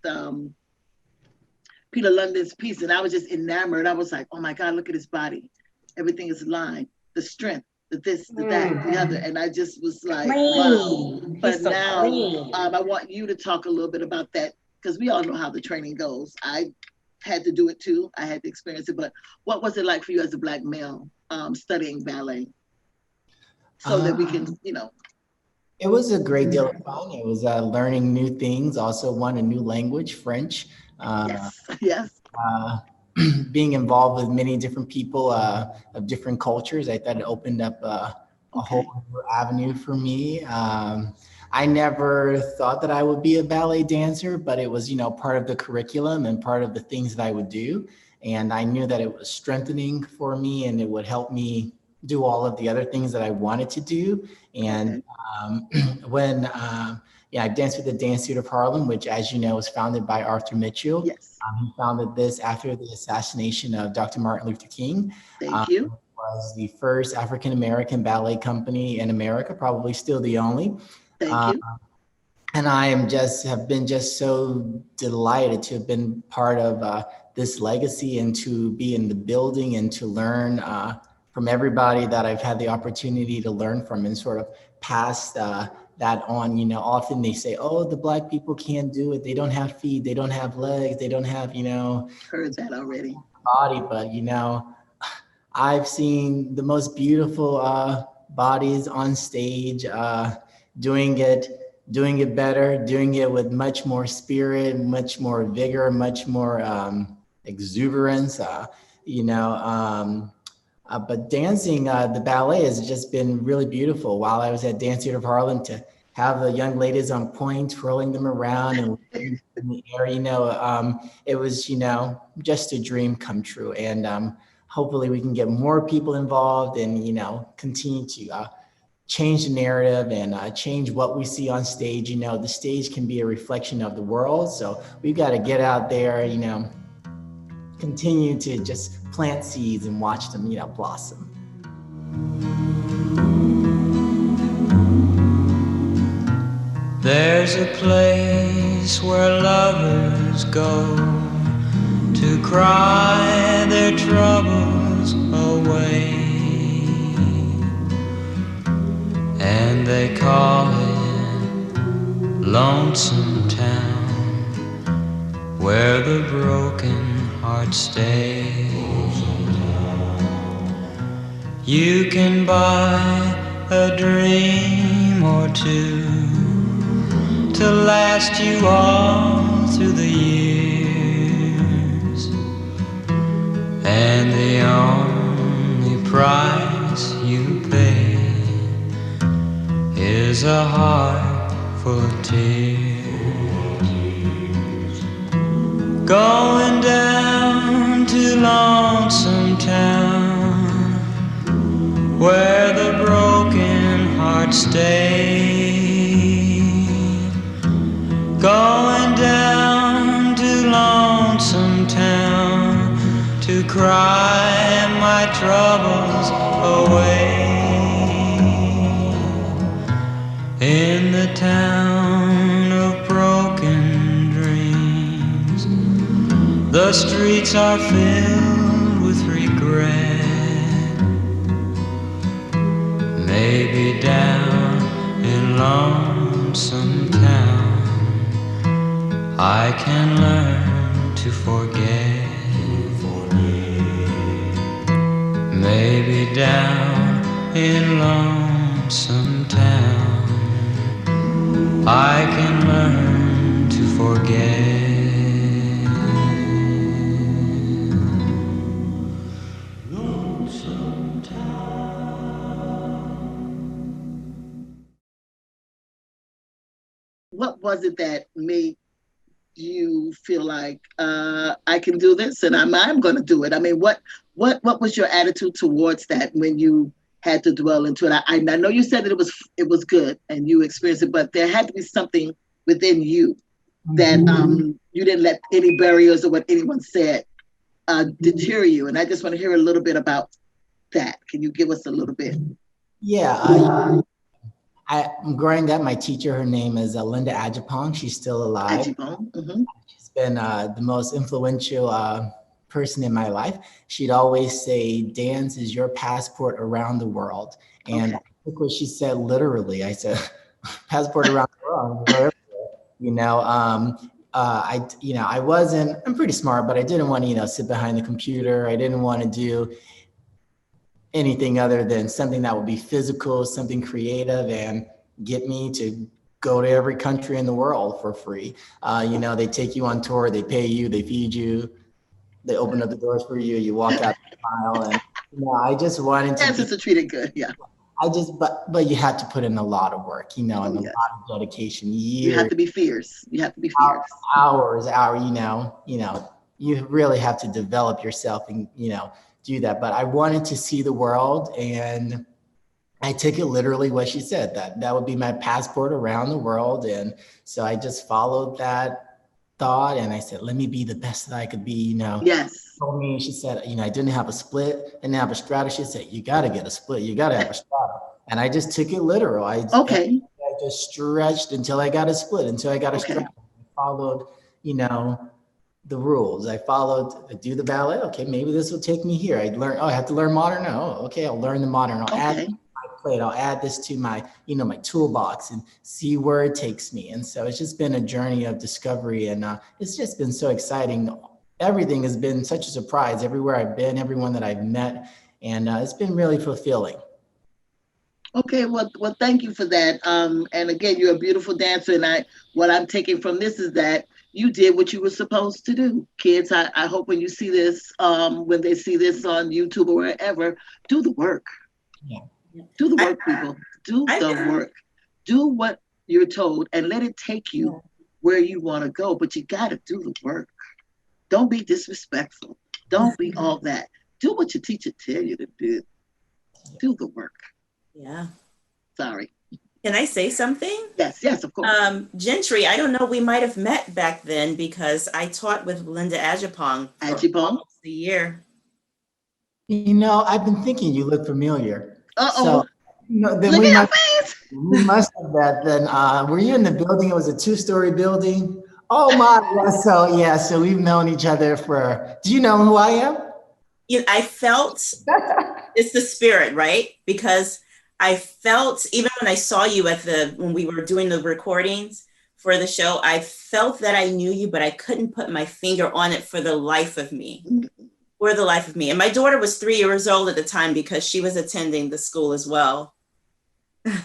Peter London's piece, and I was just enamored. I was like, oh my God, look at his body. Everything is aligned, the strength, the this, the that, the other. And I just was like, wow. But now I want you to talk a little bit about that, because we all know how the training goes. I had to do it too. I had to experience it. But what was it like for you as a Black male studying ballet? So that we can, It was a great deal of fun. It was learning new things, also a new language, French. Yes. Being involved with many different people of different cultures, I thought it opened up a whole new avenue for me. I never thought that I would be a ballet dancer, but it was, part of the curriculum and part of the things that I would do. And I knew that it was strengthening for me and it would help me do all of the other things that I wanted to do. And when I danced with the Dance Theater of Harlem, which, as you know, was founded by Arthur Mitchell. Yes. He founded this after the assassination of Dr. Martin Luther King. Thank you. It was the first African-American ballet company in America, probably still the only. Thank you. and I have been just so delighted to have been part of this legacy and to be in the building and to learn from everybody that I've had the opportunity to learn from and sort of pass that on. You know, often they say, oh, the Black people can't do it. They don't have feet, they don't have legs, they don't have, Heard that already. body. But, I've seen the most beautiful bodies on stage, doing it better, doing it with much more spirit, much more vigor, much more exuberance. But dancing, the ballet has just been really beautiful. While I was at Dance Theater of Harlem, to have the young ladies on point, twirling them around and in the air, it was, just a dream come true. And hopefully we can get more people involved and, continue to change the narrative and change what we see on stage. The stage can be a reflection of the world. So we've got to get out there, continue to just plant seeds and watch them, blossom. There's a place where lovers go to cry their troubles away, and they call it Lonesome Town, where the broken hearts stay. You can buy a dream or two to last you all through the years, and the only price you pay is a heart full of tears. Going down to Lonesome Town, where the broken hearts stay. Going down to Lonesome Town to cry my troubles away. In the town of broken dreams, the streets are filled with regret. Maybe down in Lonesome Town I can learn to forget. Maybe down in Lonesome Town I can learn to forget. Lonesome Town. What was it that made you feel like I can do this and I'm going to do it? I mean, what was your attitude towards that when you had to dwell into it? I know you said that it was good and you experienced it, but there had to be something within you that you didn't let any barriers or what anyone said deter you. And I just want to hear a little bit about that. Can you give us a little bit? Yeah. I'm growing up, my teacher, her name is Linda Ajapong. She's still alive. Mm-hmm. She's been the most influential person in my life. She'd always say, dance is your passport around the world. And I took what she said literally. I said, passport around the world. I'm pretty smart, but I didn't want to, sit behind the computer. I didn't want to do anything other than something that would be physical, something creative, and get me to go to every country in the world for free. They take you on tour, they pay you, they feed you, they open up the doors for you, you walk out the mile, and I just wanted to. Dancers are treated good, yeah. But you had to put in a lot of work, and a lot of dedication. Years, you have to be fierce. Hours, you really have to develop yourself and do that. But I wanted to see the world, and I took it literally what she said, that would be my passport around the world. And so I just followed that thought, and I said, let me be the best that I could be, Yes. Told me, she said, I didn't have a split, didn't have a strata. She said, you got to get a split, you got to have a strata. And I just took it literal. I just stretched until I got a split, until I got a strap. I followed, the rules. I do the ballet. Okay, maybe this will take me here. I learn, I have to learn modern. Oh, okay, I'll learn the modern. I'll add my plate. I'll add this to my, my toolbox and see where it takes me. And so it's just been a journey of discovery, and it's just been so exciting. Everything has been such a surprise everywhere I've been, everyone that I've met, and it's been really fulfilling. Okay, well, thank you for that. And again, you're a beautiful dancer, and what I'm taking from this is that you did what you were supposed to do. Kids, I hope when you see this, when they see this on YouTube or wherever, do the work. Yeah. Do the work, people. Do the work. Do what you're told, and let it take you where you want to go. But you got to do the work. Don't be disrespectful. Don't be all that. Do what your teacher tell you to do. Do the work. Yeah. Sorry. Can I say something? Yes, of course. Gentry, I don't know, we might have met back then because I taught with Linda Ajapong for almost a year. I've been thinking you look familiar. Uh-oh. So, then look we at your face. We must have that then. Were you in the building? It was a 2-story building. Oh my, so we've known each other do you know who I am? I felt it's the spirit, right? Because I felt, even when I saw you when we were doing the recordings for the show, I felt that I knew you, but I couldn't put my finger on it for the life of me. And my daughter was 3 years old at the time because she was attending the school as well.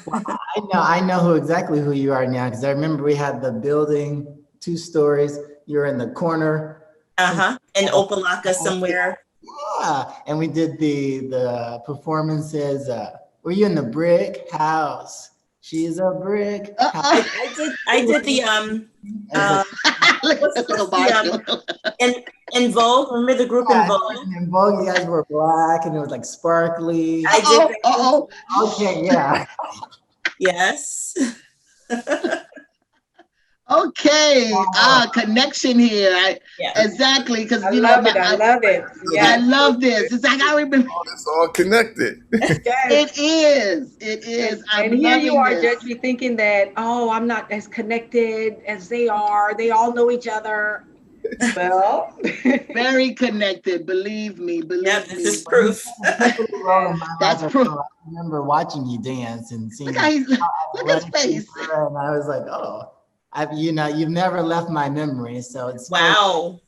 Well, I know exactly who you are now, because I remember we had the building, 2 stories. You're in the corner. In Opelika somewhere. Yeah, and we did the performances. Were you in the brick house? She's a brick house. I did the in Vogue. Remember the group in Vogue? In Vogue, you guys were black and it was like sparkly. I did. Okay, yeah. Yes. Okay, connection here. Exactly, because I love it. Yeah. I love this. It's like I remember. It's all connected. It is. And here you are, Gentry, thinking that, I'm not as connected as they are. They all know each other. Well, very connected. Believe me. This is proof. That's proof. I remember watching you dance and seeing. Look at his face. And I was like, you've never left my memory, so it's wow.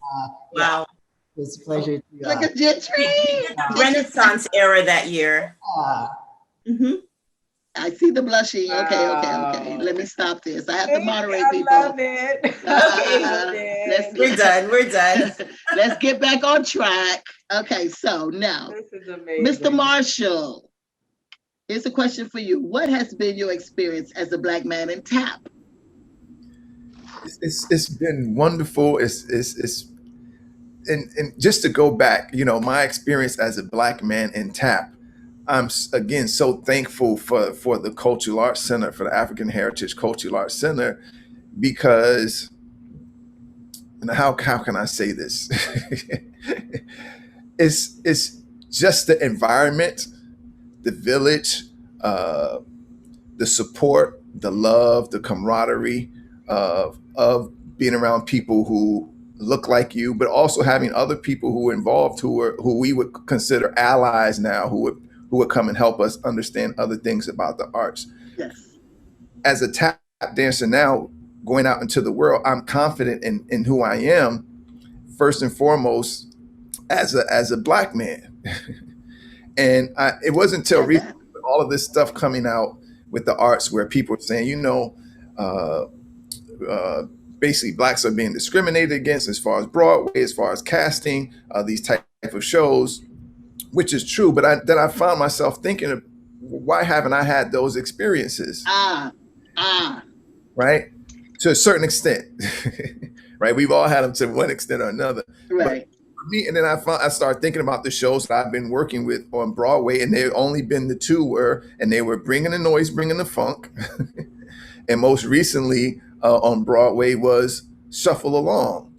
It's a pleasure. Look at Gentry. Renaissance era that year. I see the blushing. Okay. Let me stop this. I have to moderate people. I love it. We're done. Let's get back on track. Okay, so now, this is amazing. Mr. Marshall, here's a question for you. What has been your experience as a Black man in tap? It's been wonderful. And just to go back, my experience as a Black man in tap, I'm again so thankful for the Cultural Arts Center, for the African Heritage Cultural Arts Center, because how can I say this? It's just the environment, the village, the support, the love, the camaraderie of being around people who look like you, but also having other people who are involved who we would consider allies now, who would come and help us understand other things about the arts. Yes. As a tap dancer now, going out into the world, I'm confident in who I am, first and foremost, as a Black man. And it wasn't until recently, all of this stuff coming out with the arts, where people are saying, basically Blacks are being discriminated against as far as Broadway, as far as casting these type of shows, which is true. But then I found myself thinking of, why haven't I had those experiences? Right? To a certain extent, right? We've all had them to one extent or another. Right. But for me, and then I started thinking about the shows that I've been working with on Broadway, and they've only been the two they were Bringing the Noise, Bringing the Funk. And most recently on Broadway was Shuffle Along.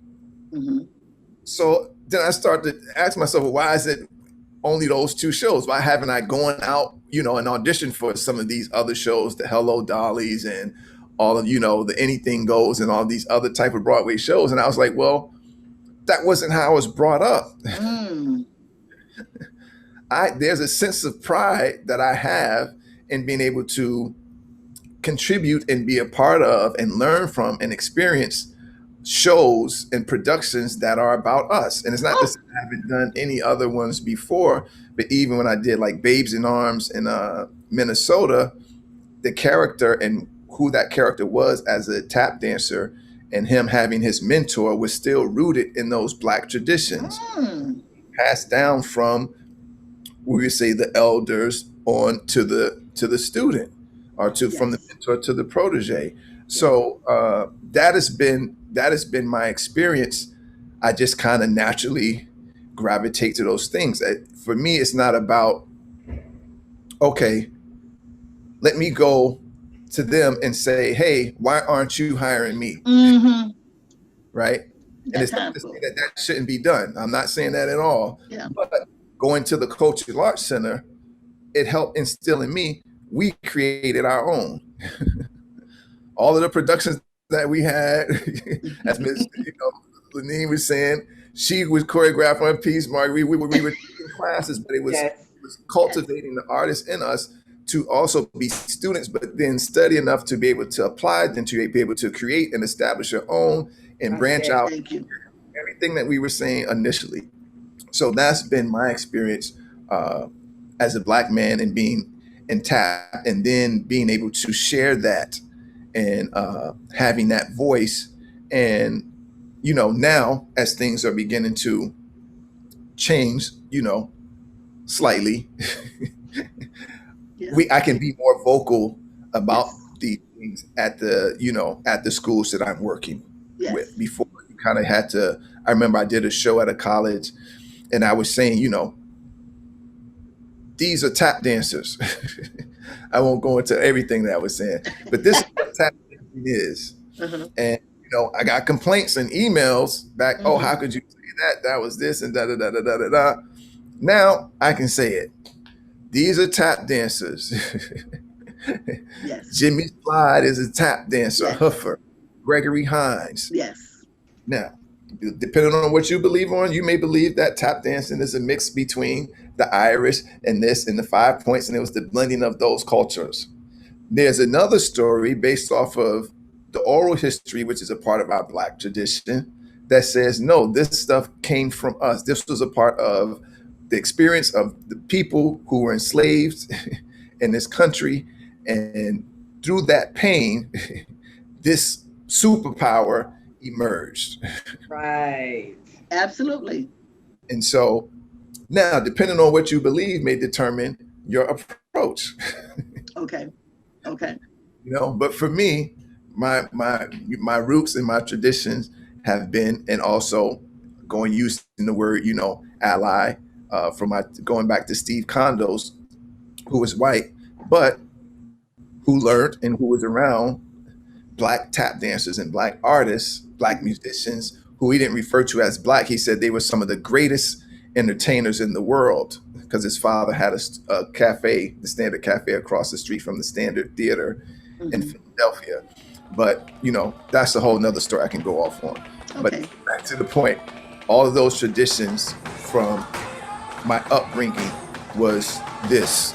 Mm-hmm. So then I started to ask myself, why is it only those two shows? Why haven't I gone out, and auditioned for some of these other shows, the Hello Dollies and all of, the Anything Goes and all these other type of Broadway shows? And I was like, well, that wasn't how I was brought up. Mm. There's a sense of pride that I have in being able to contribute and be a part of and learn from and experience shows and productions that are about us. And it's not just that I haven't done any other ones before, but even when I did like Babes in Arms in Minnesota, the character and who that character was as a tap dancer and him having his mentor was still rooted in those Black traditions, passed down from, we would say, the elders on to the student, or from the mentor to the protege. So that has been my experience. I just kind of naturally gravitate to those things. For me, it's not about, okay, let me go to them and say, hey, why aren't you hiring me? Mm-hmm. Right? And it's not to say that that shouldn't be done. I'm not saying that at all. Yeah. But going to the Cultural Arts Center, it helped instill in me, we created our own. All of the productions that we had, as Ms. Lineen was saying, she was choreographing a piece, Marguerite. We were taking classes, but it was cultivating the artists in us to also be students, but then study enough to be able to apply, then to be able to create and establish your own and branch out. Thank you. Everything that we were saying initially. So that's been my experience as a Black man and being in tap, and then being able to share that and having that voice. And, now as things are beginning to change, slightly, I can be more vocal about these things at the schools that I'm working with. Before, you kind of had to. I remember I did a show at a college, and I was saying, these are tap dancers. I won't go into everything that I was saying, but this is what tap dancing is. And I got complaints and emails back. Oh, how could you say that? That was this and da da da da da da da. Now I can say it. These are tap dancers. Jimmy Slide is a tap dancer. Huffer, Gregory Hines. Now, depending on what you believe on, you may believe that tap dancing is a mix between the Irish and this and the 5 points, and it was the blending of those cultures. There's another story based off of the oral history, which is a part of our Black tradition, that says, no, this stuff came from us. This was a part of the experience of the people who were enslaved in this country. And through that pain, this superpower emerged. Right. Absolutely. And so now, depending on what you believe may determine your approach. Okay. But for me, my roots and my traditions have been, and also using the word, ally, from going back to Steve Condos, who was white, but who learned and who was around Black tap dancers and Black artists, Black musicians, who he didn't refer to as Black. He said they were some of the greatest entertainers in the world, because his father had a cafe, the Standard Cafe, across the street from the Standard Theater in Philadelphia. But, that's a whole nother story I can go off on. Okay. But back to the point, all of those traditions from my upbringing was this.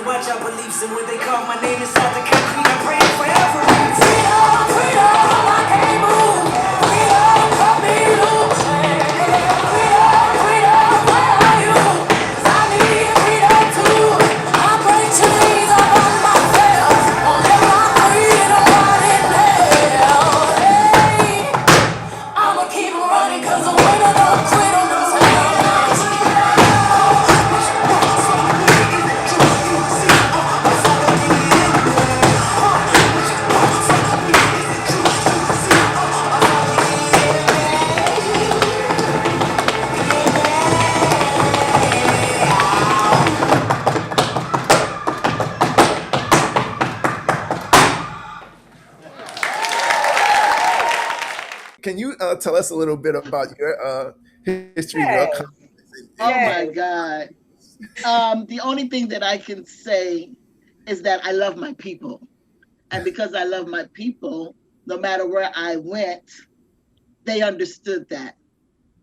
watch our beliefs, and when they call my name inside the concrete, I'm praying forever. Freedom, freedom, I can't move. Freedom, cut me loose. Freedom, freedom, where are you? 'Cause I need freedom too. I break chains upon myself. Won't let my freedom run in hell. Hey, I'ma keep running 'cause I'm winning up, quit on this hell. Can you tell us a little bit about your history, your Yes. accomplishments? Oh my Yes. God. The only thing that I can say is that I love my people. And because I love my people, no matter where I went, they understood that.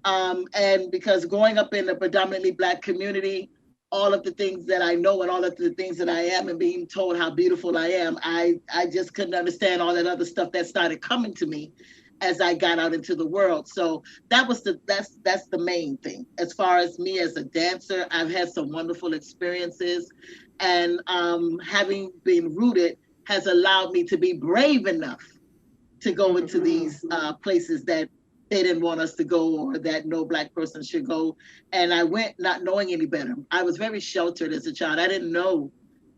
And because growing up in a predominantly Black community, all of the things that I know and all of the things that I am and being told how beautiful I am, I just couldn't understand all that other stuff that started coming to me as I got out into the world. So that's the main thing. As far as me as a dancer, I've had some wonderful experiences, and having been rooted has allowed me to be brave enough to go into these places that they didn't want us to go, or that no Black person should go. And I went not knowing any better. I was very sheltered as a child. I didn't know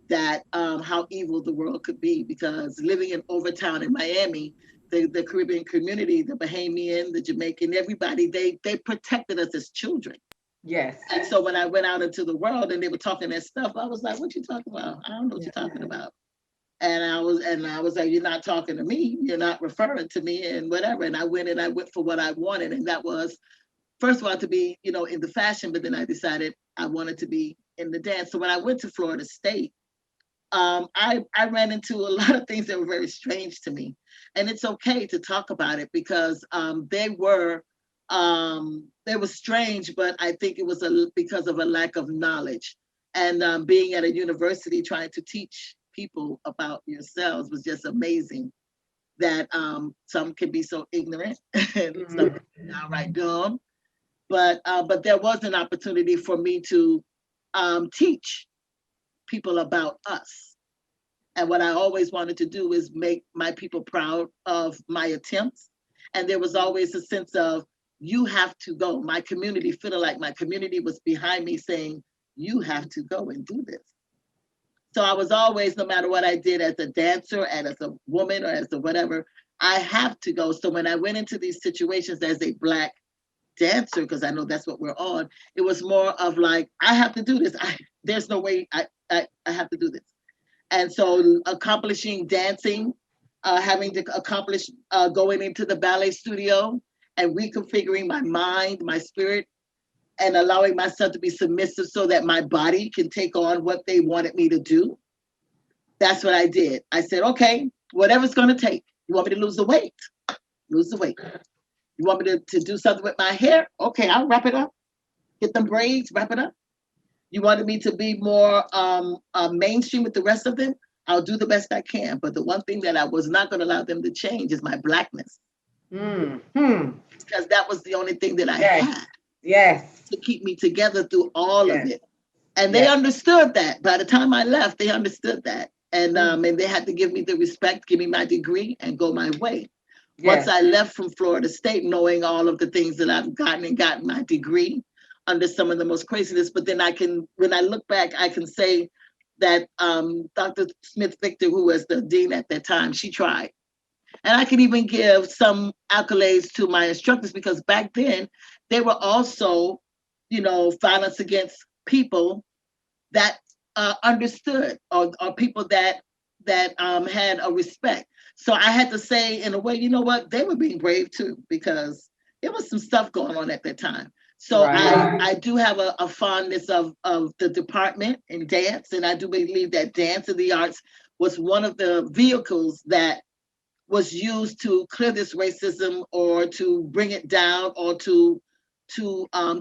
that how evil the world could be, because living in Overtown in Miami, the Caribbean community, the Bahamian, the Jamaican, everybody, they protected us as children. Yes. And so when I went out into the world and they were talking that stuff, I was like, what you talking about? I don't know what you're talking about. And I was like, you're not talking to me. You're not referring to me and whatever. And I went for what I wanted. And that was, first of all, to be, in the fashion, but then I decided I wanted to be in the dance. So when I went to Florida State, I ran into a lot of things that were very strange to me. And it's okay to talk about it, because they were strange, but I think it was because of a lack of knowledge. And being at a university trying to teach people about yourselves was just amazing, that some can be so ignorant and some downright dumb. But there was an opportunity for me to teach people about us. And what I always wanted to do is make my people proud of my attempts. And there was always a sense of, you have to go. My community, feeling like my community was behind me saying, you have to go and do this. So I was always, no matter what I did as a dancer and as a woman or as a whatever, I have to go. So when I went into these situations as a Black dancer, because I know that's what we're on, it was more of like, I have to do this. There's no way I have to do this. And so accomplishing dancing, having to accomplish going into the ballet studio and reconfiguring my mind, my spirit, and allowing myself to be submissive so that my body can take on what they wanted me to do. That's what I did. I said, okay, whatever's going to take. You want me to lose the weight? Lose the weight. You want me to do something with my hair? Okay, I'll wrap it up. Get them braids, wrap it up. You wanted me to be more mainstream with the rest of them? I'll do the best I can. But the one thing that I was not going to allow them to change is my Blackness. Because that was the only thing that I had. Yes. To keep me together through all of it. And they understood that. By the time I left, they understood that. And they had to give me the respect, give me my degree, and go my way. Once I left from Florida State, knowing all of the things that I've gotten my degree under some of the most craziness, but then when I look back, I can say that Dr. Smith Victor, who was the dean at that time, she tried. And I can even give some accolades to my instructors, because back then they were also, violence against people that understood, or people that had a respect. So I had to say, in a way, you know what, they were being brave too, because there was some stuff going on at that time. So I do have a fondness of the department in dance, and I do believe that dance and the arts was one of the vehicles that was used to clear this racism, or to bring it down, or to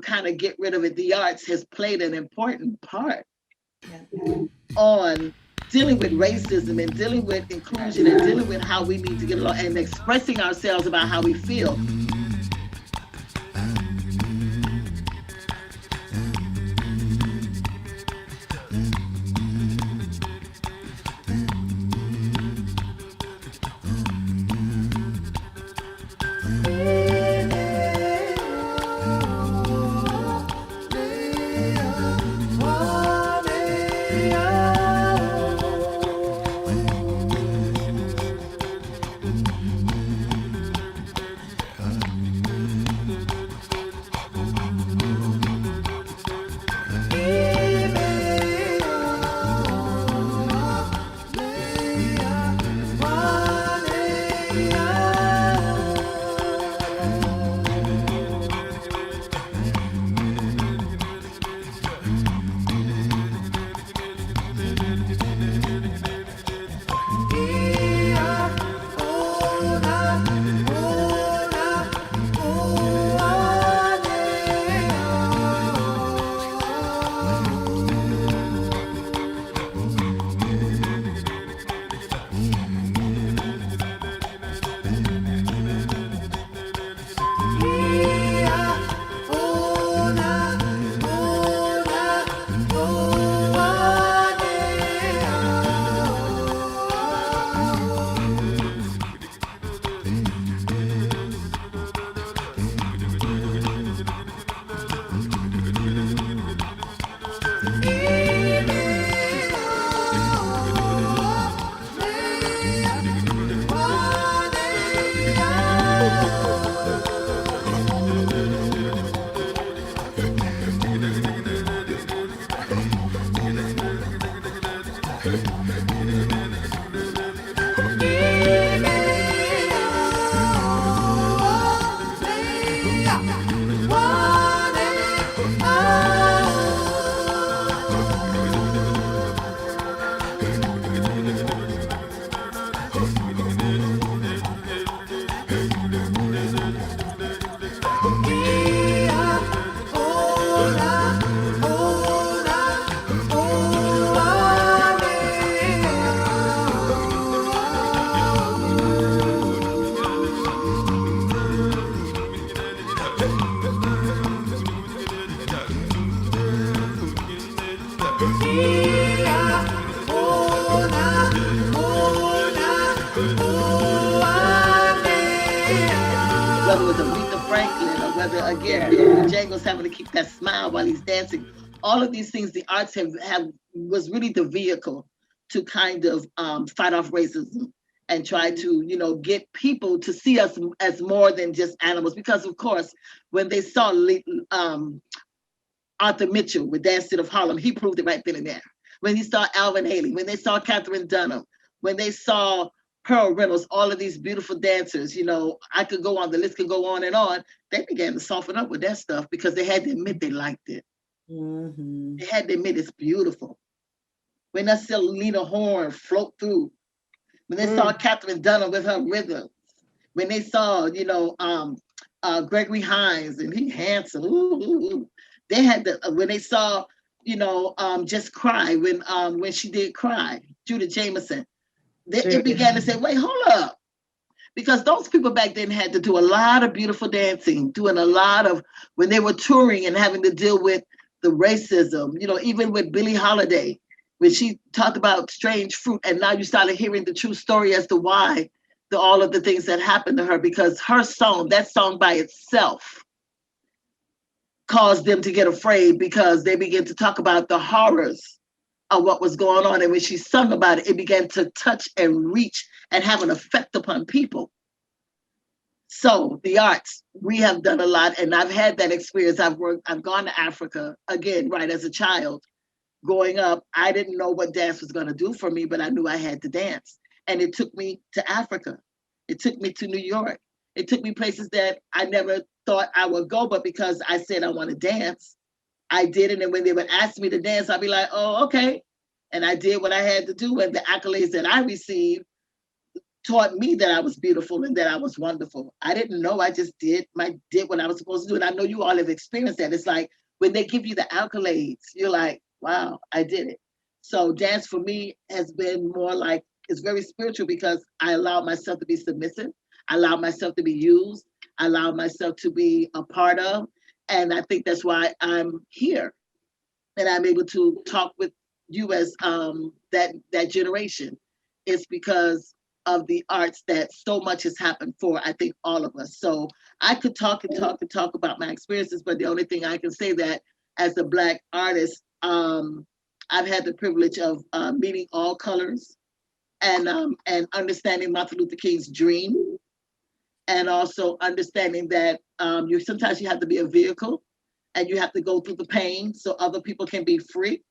kind of get rid of it. The arts has played an important part on dealing with racism and dealing with inclusion and dealing with how we need to get along and expressing ourselves about how we feel. Whether it was Aretha Franklin or whether, again, Billy Jangles having to keep that smile while he's dancing. All of these things, the arts was really the vehicle to kind of fight off racism and try to, get people to see us as more than just animals. Because, of course, when they saw Arthur Mitchell with Dance of Harlem, he proved it right then and there. When he saw Alvin Ailey, when they saw Catherine Dunham, when they saw Pearl Reynolds, all of these beautiful dancers, I could go on, the list could go on and on. They began to soften up with that stuff because they had to admit they liked it. Mm-hmm. They had to admit it's beautiful. When they saw Lena Horne float through, when they saw Catherine Dunham with her rhythms, when they saw, Gregory Hines and he handsome, they had to, when they saw, Just Cry, when she did Cry, Judith Jameson, it began to say, wait, hold up. Because those people back then had to do a lot of beautiful dancing, doing a lot of, when they were touring and having to deal with the racism, even with Billie Holiday, when she talked about strange fruit, and now you started hearing the true story as to why all of the things that happened to her, because her song, that song by itself, caused them to get afraid because they began to talk about the horrors of what was going on. And when she sung about it, it began to touch and reach and have an effect upon people. So the arts, we have done a lot, and I've had that experience. I've gone to Africa, again, right, as a child. Growing up, I didn't know what dance was gonna do for me, but I knew I had to dance. And it took me to Africa. It took me to New York. It took me places that I never thought I would go, but because I said I want to dance, I did it. And when they would ask me to dance, I'd be like, oh, okay. And I did what I had to do. And the accolades that I received taught me that I was beautiful and that I was wonderful. I didn't know, I just did what I was supposed to do. And I know you all have experienced that. It's like when they give you the accolades, you're like, wow, I did it. So dance for me has been more like, it's very spiritual because I allow myself to be submissive. I allow myself to be used. I allow myself to be a part of. And I think that's why I'm here and I'm able to talk with you as that generation. It's because of the arts that so much has happened for, I think, all of us. So I could talk and talk and talk about my experiences, but the only thing I can say that as a Black artist, I've had the privilege of meeting all colors and understanding Martin Luther King's dream, and also understanding that you sometimes you have to be a vehicle and you have to go through the pain so other people can be free.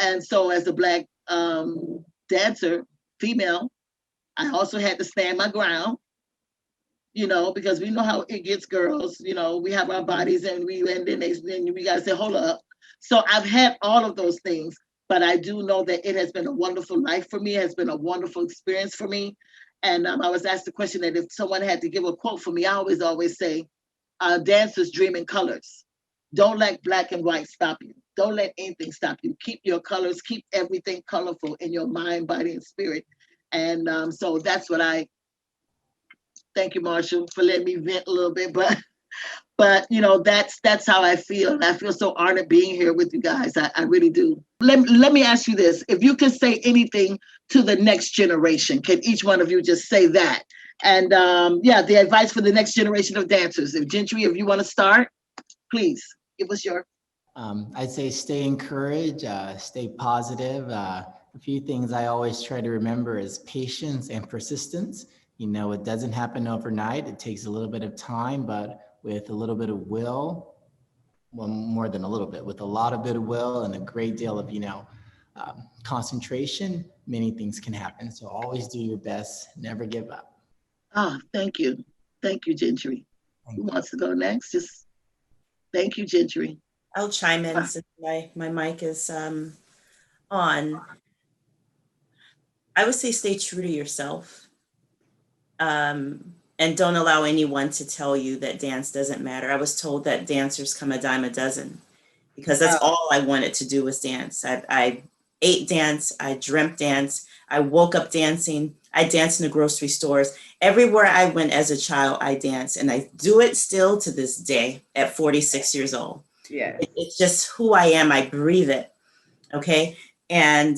And so as a Black dancer, female, I also had to stand my ground, because we know how it gets, girls. We have our bodies and then we gotta say, hold up. So I've had all of those things, but I do know that it has been a wonderful life for me. It has been a wonderful experience for me. And I was asked the question that if someone had to give a quote for me, I always say, dancers dream in colors. Don't let black and white stop you. Don't let anything stop you. Keep your colors, keep everything colorful in your mind, body, and spirit. And so that's what thank you, Marshall, for letting me vent a little bit, but that's how I feel. And I feel so honored being here with you guys. I really do. Let me ask you this. If you could say anything to the next generation, can each one of you just say that? And the advice for the next generation of dancers. If Gentry, if you want to start, please give us your. I'd say stay encouraged, stay positive. A few things I always try to remember is patience and persistence. It doesn't happen overnight. It takes a little bit of time, but with a little bit of will, well, more than a little bit, with a lot of bit of will and a great deal of, concentration, many things can happen. So always do your best, never give up. Thank you. Thank you, Gentry. Who wants to go next? Just thank you, Gentry. I'll chime in since my mic is on. I would say stay true to yourself. And don't allow anyone to tell you that dance doesn't matter. I was told that dancers come a dime a dozen because that's all I wanted to do was dance. I ate dance. I dreamt dance. I woke up dancing. I danced in the grocery stores. Everywhere I went as a child, I danced. And I do it still to this day at 46 years old. Yeah. It's just who I am. I breathe it. Okay. And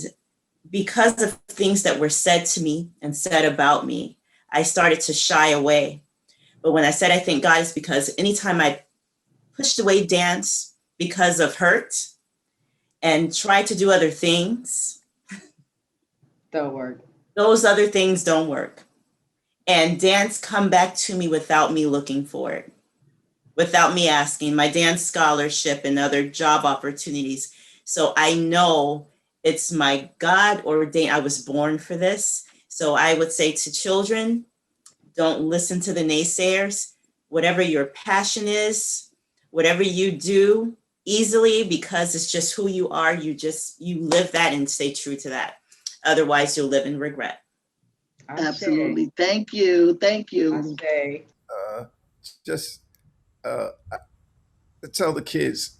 because of things that were said to me and said about me, I started to shy away. But when I said I thank God, it's because anytime I pushed away dance because of hurt and tried to do other things, Don't work. Those other things don't work. And dance come back to me without me looking for it, without me asking. My dance scholarship and other job opportunities. So I know it's my God ordained. I was born for this. So I would say to children, don't listen to the naysayers. Whatever your passion is, whatever you do easily, because it's just who you are, you live that and stay true to that. Otherwise, you'll live in regret. Absolutely. Thank you. Thank you. Just tell the kids,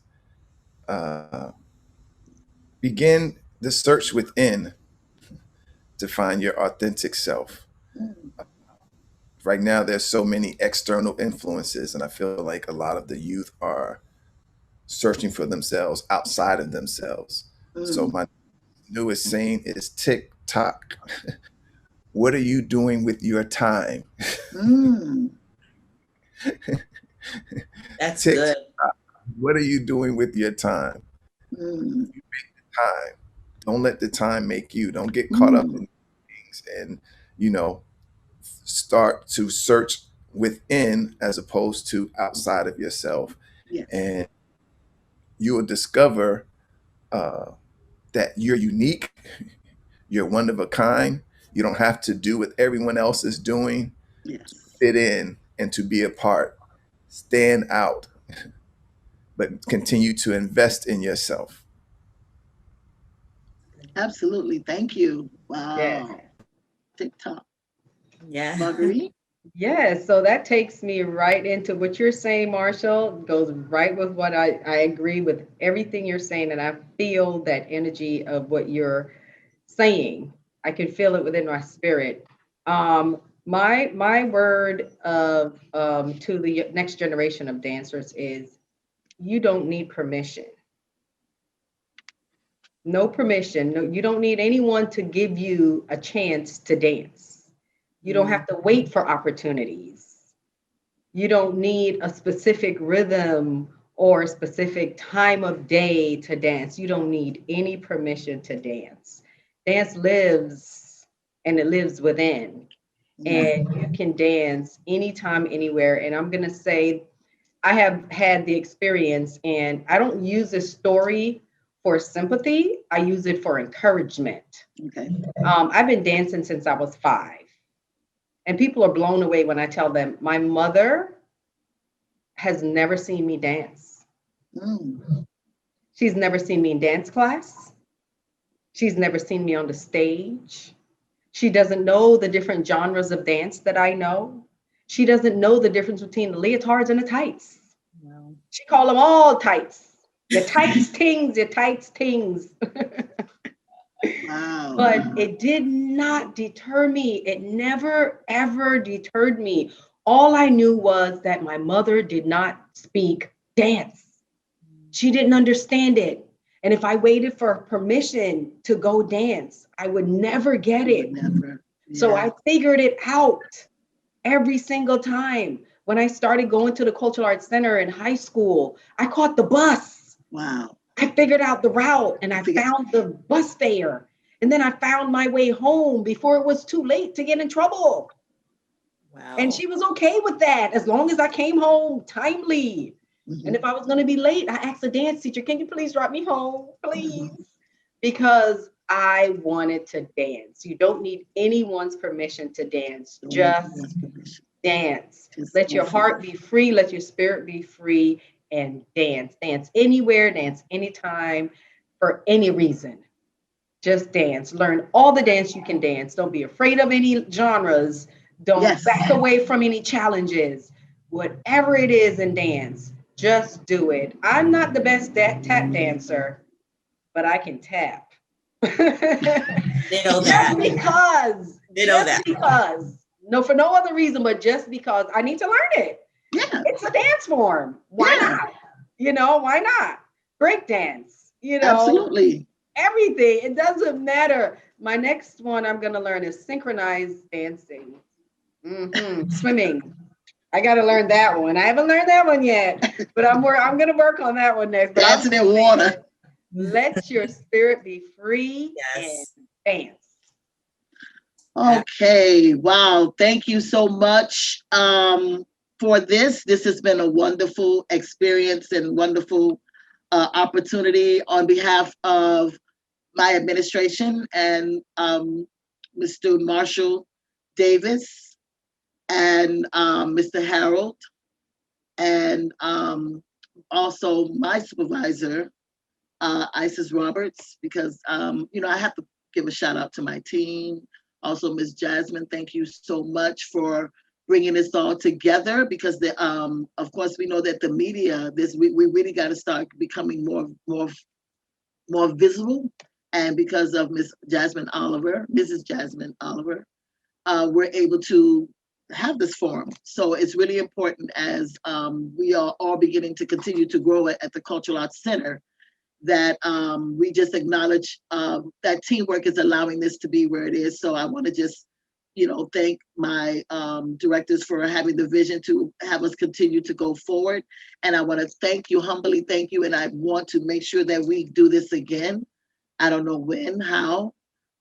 begin the search within to find your authentic self. Right now, there's so many external influences, and I feel like a lot of the youth are searching for themselves outside of themselves. So my newest saying is tick-tock. What are you doing with your time? That's good. What are you doing with your time? You make the time. Don't let the time make you. Don't get caught up in things, and start to search within as opposed to outside of yourself. Yes. And you will discover that you're unique. You're one of a kind. You don't have to do what everyone else is doing. Yes. Fit in and to be a part. Stand out, but continue to invest in yourself. Absolutely. Thank you. Wow. Yeah. TikTok. Yeah. Marguerite? Yes, so that takes me right into what you're saying, Marshall. Goes right with what I agree with everything you're saying, and I feel that energy of what you're saying. I can feel it within my spirit. My word of to the next generation of dancers is you don't need permission. No permission. No, you don't need anyone to give you a chance to dance. You don't have to wait for opportunities. You don't need a specific rhythm or a specific time of day to dance. You don't need any permission to dance. Dance lives and it lives within. And you can dance anytime, anywhere. And I'm going to say, I have had the experience, and I don't use this story for sympathy. I use it for encouragement. Okay. I've been dancing since I was 5. And people are blown away when I tell them my mother has never seen me dance. She's never seen me in dance class. She's never seen me on the stage. She doesn't know the different genres of dance that I know. She doesn't know the difference between the leotards and the tights. Wow. She called them all tights. Your tights tings, your tights tings. Wow. But it did not deter me. It never, ever deterred me. All I knew was that my mother did not speak dance. She didn't understand it. And if I waited for permission to go dance, I would never get it. Never. So I figured it out every single time. When I started going to the Cultural Arts Center in high school, I caught the bus. Wow. I figured out the route and I found the bus fare. And then I found my way home before it was too late to get in trouble. Wow. And she was okay with that as long as I came home timely. And if I was going to be late, I asked the dance teacher, can you please drop me home, please? Because I wanted to dance. You don't need anyone's permission to dance. Just dance. Let your heart be free. Let your spirit be free and dance. Dance anywhere, dance anytime, for any reason. Just dance. Learn all the dance you can dance. Don't be afraid of any genres. Don't back away from any challenges. Whatever it is in dance, just do it. I'm not the best tap dancer, but I can tap. They know that. Because, no, for no other reason, but just because I need to learn it. Yeah. It's a dance form. Why not? You know, why not? Break dance, you know. Absolutely. Everything. It doesn't matter. My next one I'm going to learn is synchronized dancing. Swimming. I got to learn that one. I haven't learned that one yet, but I'm going to work on that one next. But dancing in water. Let your spirit be free and dance. Okay. Wow. Thank you so much for this. This has been a wonderful experience and wonderful opportunity on behalf of my administration and Mr. Marshall Davis and Mr. Harold, and also my supervisor, Isis Roberts, because you know, I have to give a shout out to my team. Also, Ms. Jasmine, thank you so much for bringing this all together, because the of course we know that the media, we really got to start becoming more visible, and because of Mrs. Jasmine Oliver, we're able to have this forum. So it's really important, as we are all beginning to continue to grow at the Cultural Arts Center, that we just acknowledge that teamwork is allowing this to be where it is. So I want to just, you know, thank my directors for having the vision to have us continue to go forward. And I want to thank you, humbly thank you. And I want to make sure that we do this again. I don't know when, how,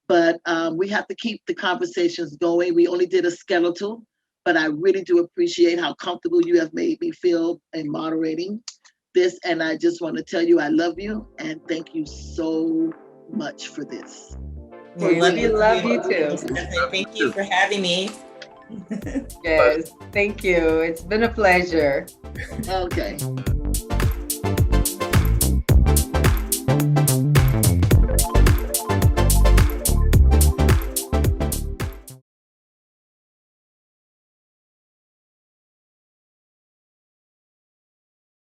but we have to keep the conversations going. We only did a skeletal, but I really do appreciate how comfortable you have made me feel in moderating this. And I just want to tell you, I love you and thank you so much for this. We love you too. Thank you for having me. Yes, thank you. It's been a pleasure. Okay.